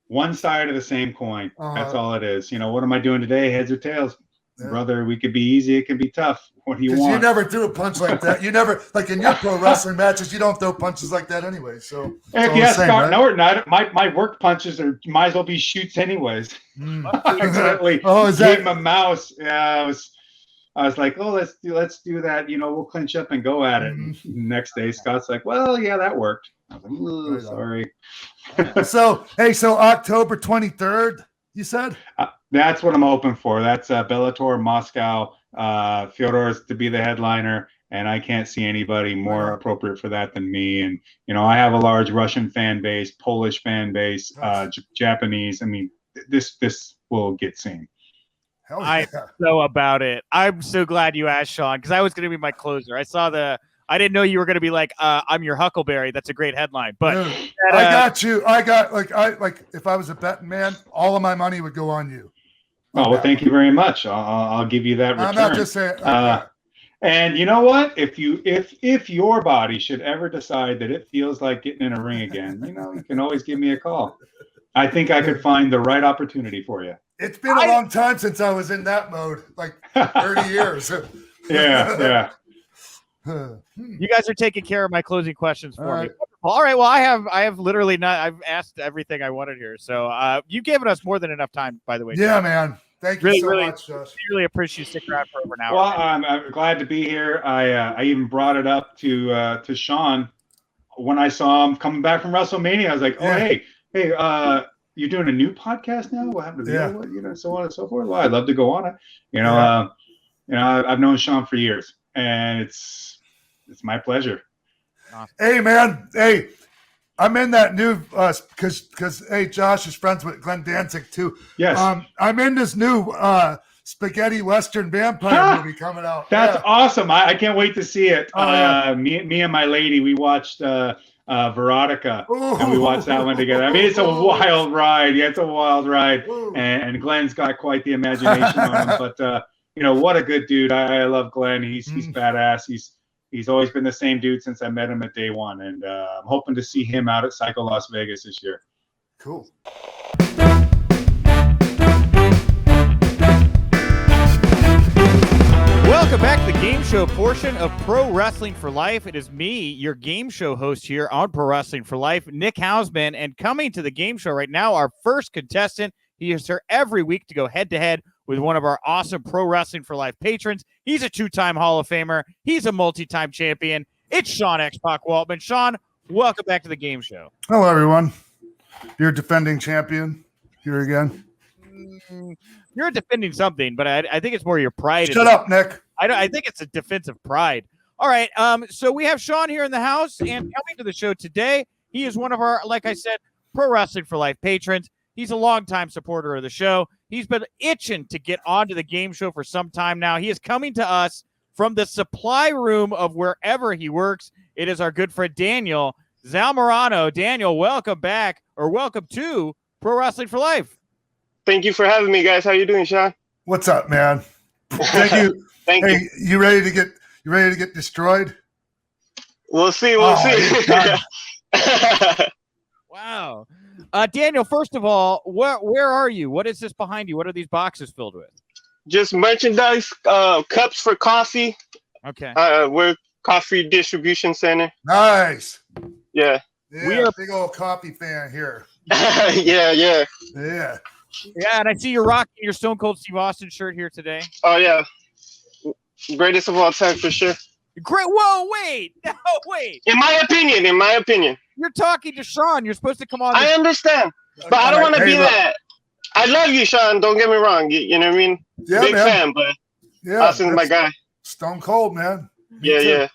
one side of the same coin. That's all it is. What am I doing today? Heads or tails? Brother, we could be easy, it could be tough. What do you want? You never threw a punch like that. You never, like in your pro wrestling matches, you don't throw punches like that anyway. So if you ask Scott Norton, my work punches might as well be shoots anyways. I accidentally gave him a mouse. Yeah, I was like, oh, let's do that. We'll clinch up and go at it. And next day, Scott's like, well, yeah, that worked. I was like, sorry. So October 23rd, you said? That's what I'm hoping for. That's Bellator Moscow. Fyodor is to be the headliner, and I can't see anybody more appropriate for that than me. And I have a large Russian fan base, Polish fan base, Japanese. I mean, this will get seen. Hell yeah. I'm so about it. I'm so glad you asked, Sean, because I was going to be my closer. I didn't know you were going to be like, I'm your Huckleberry. That's a great headline. But I got you. I got like if I was a betting man, all of my money would go on you. Oh, well, thank you very much. I'll give you that return. I'm not just saying. And you know what? If your body should ever decide that it feels like getting in a ring again, you can always give me a call. I think I could find the right opportunity for you. It's been a long time since I was in that mode, like 30 years. Yeah. You guys are taking care of my closing questions for me. All right. Well, I have literally not. I've asked everything I wanted here. So you've given us more than enough time, by the way. Yeah, man. Thank you so much, Josh. Really appreciate you sticking around for over an hour. Well, I'm glad to be here. I even brought it up to Sean when I saw him coming back from WrestleMania. I was like, oh, hey, you're doing a new podcast now? What happened to the so on and so forth? Well, I'd love to go on it. I've known Sean for years, and It's my pleasure. Hey, man. Hey, I'm in that new because hey, Josh is friends with Glenn Danzig too. Yes. I'm in this new spaghetti western vampire movie coming out. That's awesome. I can't wait to see it. Oh, Me and my lady, we watched Veronica, and we watched that one together. I mean, it's a wild ride. Yeah, it's a wild ride. And Glenn's got quite the imagination on him. But what a good dude. I love Glenn. He's badass. He's always been the same dude since I met him at day one, and I'm hoping to see him out at Psycho Las Vegas this year. Cool. Welcome back to the game show portion of Pro Wrestling for Life. It is me, your game show host here on Pro Wrestling for Life, Nick Hausman, and coming to the game show right now, our first contestant. He is here every week to go head-to-head with one of our awesome Pro Wrestling for Life patrons. He's a two-time Hall of Famer. He's a multi-time champion. It's Sean X-Pac Waltman. Sean, welcome back to the game show. Hello, everyone. You're a defending champion here again. You're defending something, but I think it's more your pride. Shut up, Nick. I think it's a defensive pride. All right, so we have Sean here in the house, and coming to the show today, he is one of our, like I said, Pro Wrestling for Life patrons. He's a longtime supporter of the show. He's been itching to get onto the game show for some time now. He is coming to us from the supply room of wherever he works. It is our good friend Daniel Zamorano. Daniel, welcome back, or welcome to Pro Wrestling for Life. Thank you for having me, guys. How you doing, Sean? What's up, man? Thank you. Thank you. You ready to get destroyed? We'll see. We'll see. Wow. Daniel, first of all, where are you? What is this behind you? What are these boxes filled with? Just merchandise, cups for coffee. Okay. We're coffee distribution center. Nice. Yeah. We are a big old coffee fan here. Yeah. Yeah. Yeah, and I see you're rocking your Stone Cold Steve Austin shirt here today. Oh, yeah. Greatest of all time for sure. Great. Whoa, wait. No, wait. In my opinion. You're talking to Sean. You're supposed to come on. I understand, but I don't want to be that. I love you, Sean. Don't get me wrong. You know what I mean? Yeah, big man. fan, but Yeah, Austin's my guy. Stone Cold, man. Yeah.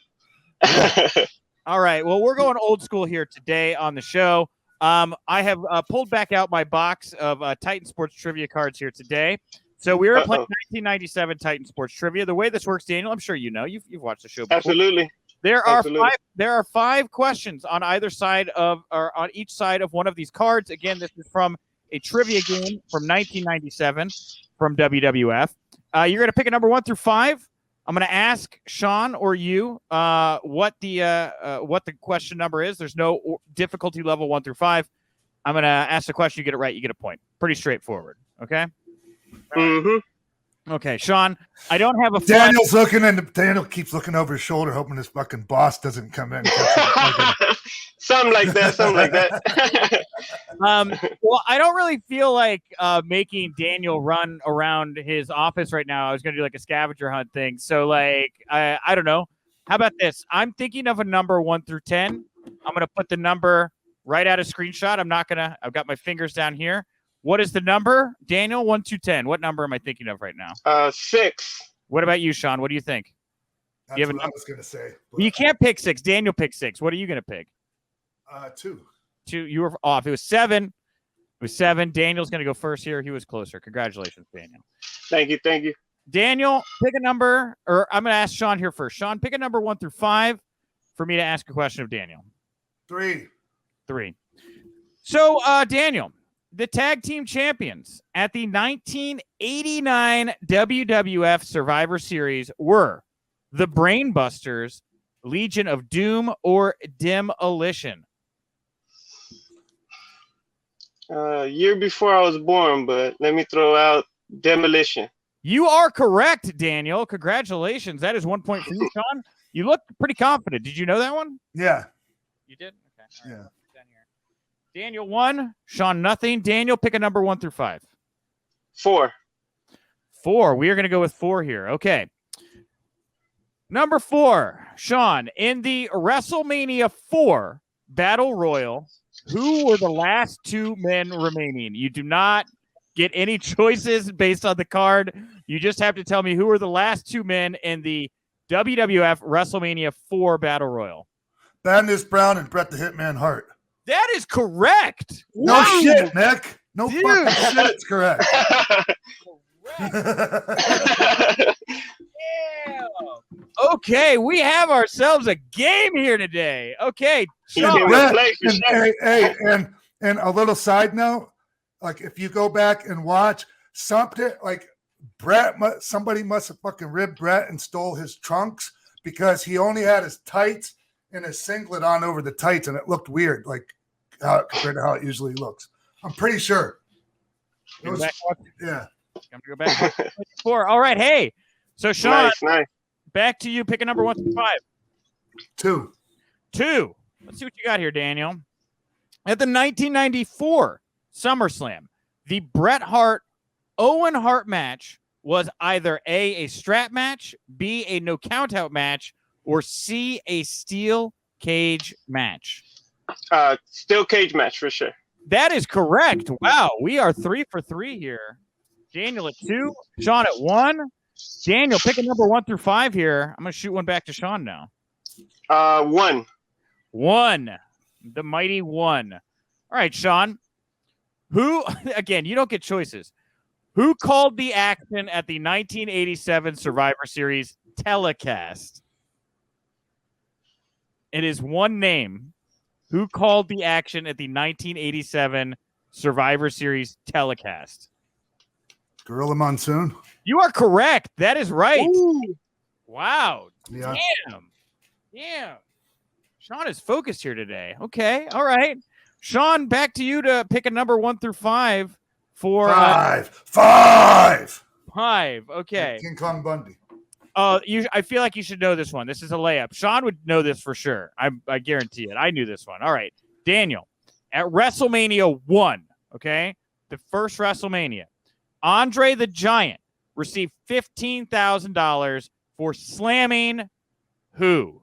All right. Well, we're going old school here today on the show. I have pulled back out my box of Titan Sports trivia cards here today. So we were playing 1997 Titan Sports trivia. The way this works, Daniel, I'm sure you know. You've watched the show before. Absolutely. There are five questions on either side of, or on each side of one of these cards. Again, this is from a trivia game from 1997 from WWF. You're going to pick a number 1 through 5. I'm going to ask Sean or you what the question number is. There's no difficulty level 1 through 5. I'm going to ask the question. You get it right, you get a point. Pretty straightforward. Okay. Mm-hmm. Okay, Sean. I don't have a. Daniel's looking, and Daniel keeps looking over his shoulder, hoping his fucking boss doesn't come in. Something like that. Well, I don't really feel like making Daniel run around his office right now. I was going to do like a scavenger hunt thing. So, like, I don't know. How about this? I'm thinking of a number 1 through 10. I'm going to put the number right out of screenshot. I've got my fingers down here. What is the number, Daniel? 1 to 10. What number am I thinking of right now? 6. What about you, Sean? What do you think? That's what I was going to say. You can't pick 6. Daniel picked 6. What are you going to pick? 2. 2. You were off. It was 7. It was 7. Daniel's going to go first here. He was closer. Congratulations, Daniel. Thank you. Daniel, pick a number, or I'm going to ask Sean here first. Sean, pick a number 1 through 5 for me to ask a question of Daniel. 3. So, Daniel, the tag team champions at the 1989 WWF Survivor Series were the Brainbusters, Legion of Doom, or Demolition? Year before I was born, but let me throw out Demolition. You are correct, Daniel. Congratulations. That is 1 point for you, Sean. You look pretty confident. Did you know that one? Yeah. You did? Okay. Yeah. Daniel 1, Sean nothing. Daniel, pick a number 1 through 5. 4. 4. We are going to go with 4 here. Okay. Number 4, Sean, in the WrestleMania 4 Battle Royal, who were the last 2 men remaining? You do not get any choices based on the card. You just have to tell me who are the last 2 men in the WWF WrestleMania 4 Battle Royal? Bad Brown and Bret the Hitman Hart. That is correct. No Wow. shit, Nick. No Dude. fucking shit. It's correct. Yeah. Okay, we have ourselves a game here today. Okay, Sean. And a little side note, like if you go back and watch something, like somebody must have fucking ribbed Bret and stole his trunks because he only had his tights and his singlet on over the tights, and it looked weird, like compared to how it usually looks. I'm pretty sure. Yeah. I'm gonna go back. All right, hey. So Sean, nice. Back to you. Pick a number 1 through 5. 2. Let's see what you got here, Daniel. At the 1994 SummerSlam, the Bret Hart Owen Hart match was either A strap match, B, a no count out match, or C, a steel cage match. Steel cage match for sure. That is correct. Wow, we are 3 for 3 here. Daniel at 2, Sean at 1. Daniel, pick a number 1 through 5 here. I'm going to shoot one back to Sean now. 1. 1. The mighty 1. All right, Sean. Who, again, you don't get choices. Who called the action at the 1987 Survivor Series telecast? It is one name. Who called the action at the 1987 Survivor Series telecast? Gorilla Monsoon. You are correct. That is right. Ooh. Wow. Yeah. Damn. Sean is focused here today. Okay. All right. Sean, back to you to pick a number 1 through 5 for 5. 5. Okay. King Kong Bundy. I feel like you should know this one. This is a layup. Sean would know this for sure. I guarantee it. I knew this one. All right. Daniel, at WrestleMania 1, okay, the first WrestleMania, Andre the Giant received $15,000 for slamming who?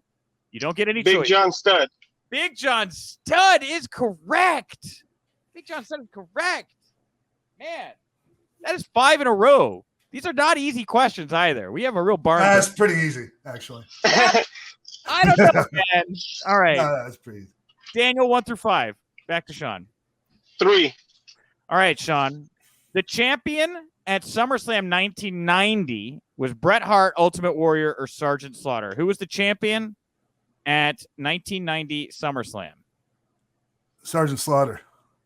You don't get any choice. Big John Studd. Big John Studd is correct. Big John Studd is correct. Man, that is 5 in a row. These are not easy questions either. We have a real barn. That's pretty easy, actually. I don't know, man. All right. No, that's pretty easy. Daniel, 1 through 5. Back to Sean. 3. All right, Sean. The champion at SummerSlam 1990 was Bret Hart, Ultimate Warrior, or Sergeant Slaughter. Who was the champion at 1990 SummerSlam? Sergeant Slaughter.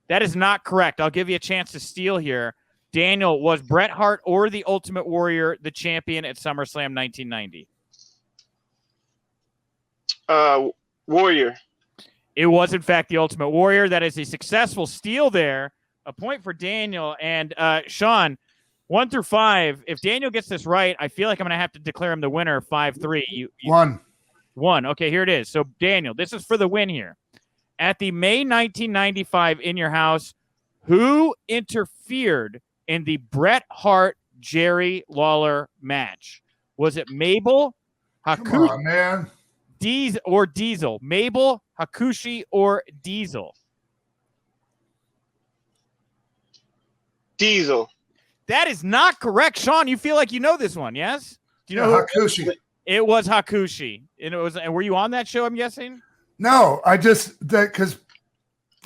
That is not correct. I'll give you a chance to steal here. Daniel, was Bret Hart or the Ultimate Warrior the champion at SummerSlam 1990? Warrior. It was, in fact, the Ultimate Warrior. That is a successful steal there. A point for Daniel. And Sean, 1 through 5. If Daniel gets this right, I feel like I'm going to have to declare him the winner 5-3. 1. 1. Okay, here it is. So, Daniel, this is for the win here. At the May 1995 In Your House, who interfered in the Bret Hart Jerry Lawler match? Was it Mabel, Come on, man. Diesel? Mabel, Hakushi, or Diesel? Diesel. That is not correct. Sean, you feel like you know this one, yes? Do you know who? Hakushi. It was Hakushi. And were you on that show, I'm guessing? No, because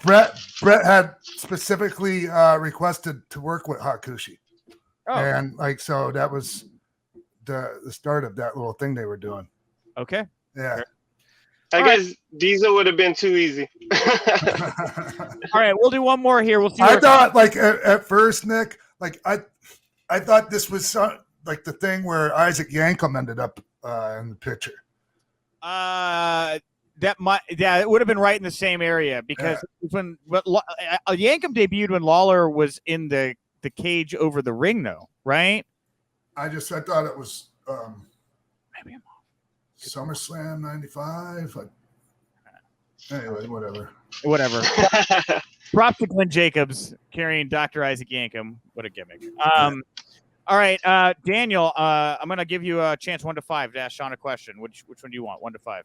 Bret had specifically requested to work with Hakushi. Oh. And so that was the start of that little thing they were doing. Okay. Yeah. I guess Diesel would have been too easy. All right, we'll do one more here. We'll see. I thought, at first, Nick, I thought this was like the thing where Isaac Yankem ended up in the picture. It would have been right in the same area because when Yankem debuted when Lawler was in the cage over the ring, though, right? I thought it was Maybe I'm SummerSlam '95. Anyway, whatever. Props to Glenn Jacobs carrying Dr. Isaac Yankem. What a gimmick. All right, Daniel, I'm going to give you a chance 1 to 5 to ask Sean a question. Which one do you want? 1 to 5.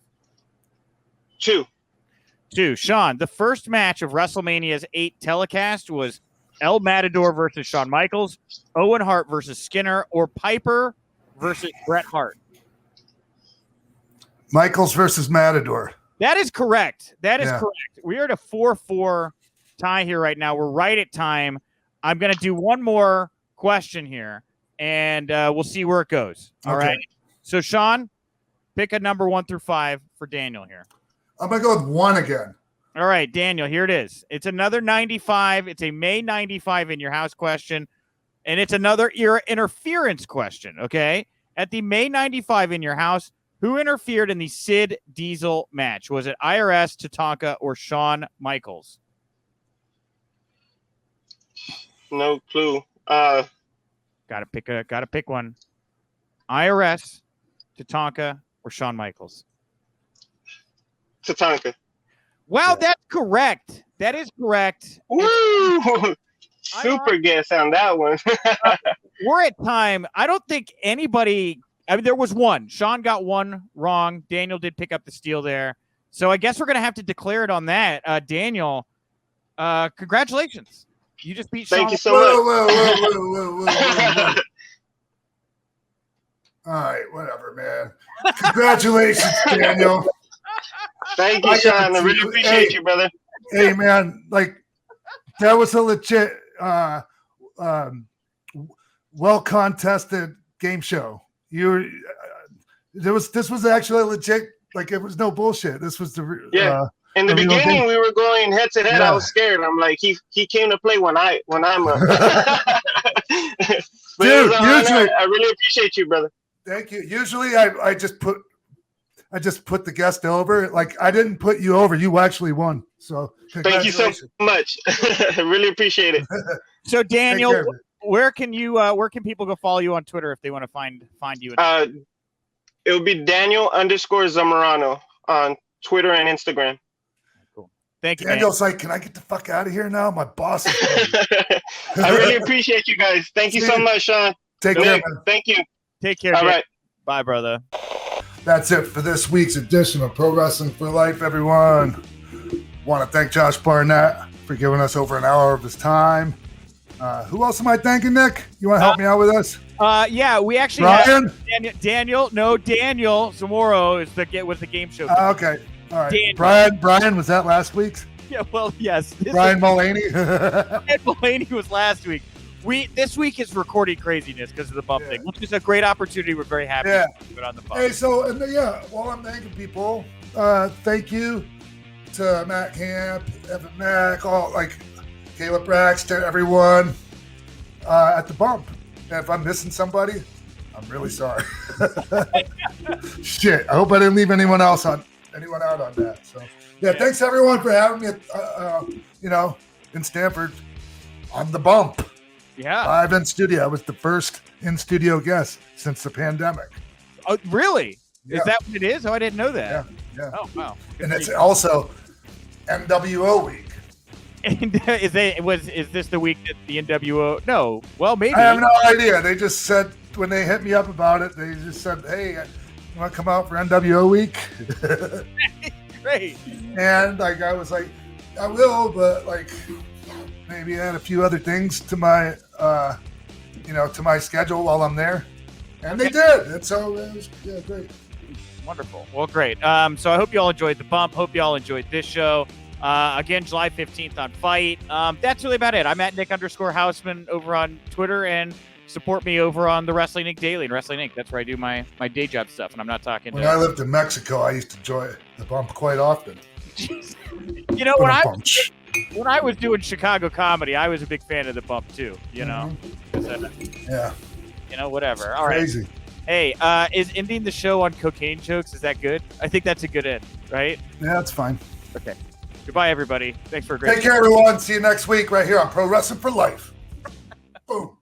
2. Sean, the first match of WrestleMania's 8 telecast was El Matador versus Shawn Michaels, Owen Hart versus Skinner, or Piper versus Bret Hart. Michaels versus Matador. That is correct. That is Yeah. correct. We are at a 4-4 tie here right now. We're right at time. I'm going to do one more question here, and we'll see where it goes. All Okay. right. So, Sean, pick a number 1 through 5 for Daniel here. I'm going to go with 1 again. All right, Daniel, here it is. It's another 95. It's a May 95 in your house question, and it's another era interference question, okay? At the May 95 in your house, who interfered in the Sid Diesel match? Was it IRS, Tatanka, or Shawn Michaels? No clue. Gotta pick one. IRS, Tatanka, or Shawn Michaels? Tatanka. Wow, that's correct. That is correct. Woo! Super guess on that one. We're at time. I don't think anybody. I mean, there was one. Sean got one wrong. Daniel did pick up the steal there. So I guess we're gonna have to declare it on that. Daniel, congratulations. You just beat Sean. Thank you so much. Whoa. All right, whatever, man. Congratulations, Daniel. Thank you, Sean. I really appreciate you, brother. Hey, man, like that was a legit, well contested game show. This was actually legit. Like it was no bullshit. This was the In the beginning, we were going head to head. I was scared. I'm like, he came to play when I'm up. Dude, usually I really appreciate you, brother. Thank you. Usually, I just put the guest over. Like I didn't put you over. You actually won. So thank you so much. I really appreciate it. So Daniel, where can people go follow you on Twitter if they want to find you? It would be Daniel_Zamorano on Twitter and Instagram. Cool. Thank you. Daniel's like, can I get the fuck out of here now? My boss is I really appreciate you guys. Thank you so much, Sean. Take care, man. Thank you. Take care. All right. Bye, brother. That's it for this week's edition of Pro Wrestling for Life, everyone. Want to thank Josh Barnett for giving us over an hour of his time. Who else am I thanking, Nick? You want to help me out with this? Yeah, we actually Brian? have Daniel Zamoro was the game show. Okay. All right. Brian, was that last week's? Yeah, well, yes. Brian Mullaney? Brian Mullaney was last week. This week is recording craziness because of the bump thing, which is a great opportunity. We're very happy to put on the bump. Hey, while I'm thanking people, thank you to Matt Camp, Evan Mack, Caleb Braxton, everyone at the bump. And if I'm missing somebody, I'm really sorry. Shit, I hope I didn't leave anyone out on that. So thanks everyone for having me. In Stanford on the bump. Yeah, live in studio. I was the first in studio guest since the pandemic. Oh, really? Yeah. Is that what it is? Oh, I didn't know that. Yeah. Oh, wow. And it's also NWO week. And is this the week that the NWO? No. Well, maybe. I have no idea. They just said when they hit me up about it, they just said, "Hey, you want to come out for NWO week?" Great. And I was like, "I will," but maybe add a few other things to my, to my schedule while I'm there. And they did. And so it was great. Wonderful. Well, great. So I hope you all enjoyed the bump. Hope you all enjoyed this show. Again, July 15th on Fight. That's really about it. I'm at Nick_Hausman over on Twitter, and support me over on the Wrestling Inc. Daily and Wrestling Inc. That's where I do my day job stuff, and I'm not talking. When I lived in Mexico, I used to enjoy the bump quite often. When I was doing Chicago comedy, I was a big fan of the bump too. Whatever. All right. Crazy. Hey, is ending the show on cocaine jokes? Is that good? I think that's a good end, right? Yeah, that's fine. Okay. Goodbye, everybody. Thanks for a great. Take care, everyone. See you next week right here on Pro Wrestling for Life. Boom.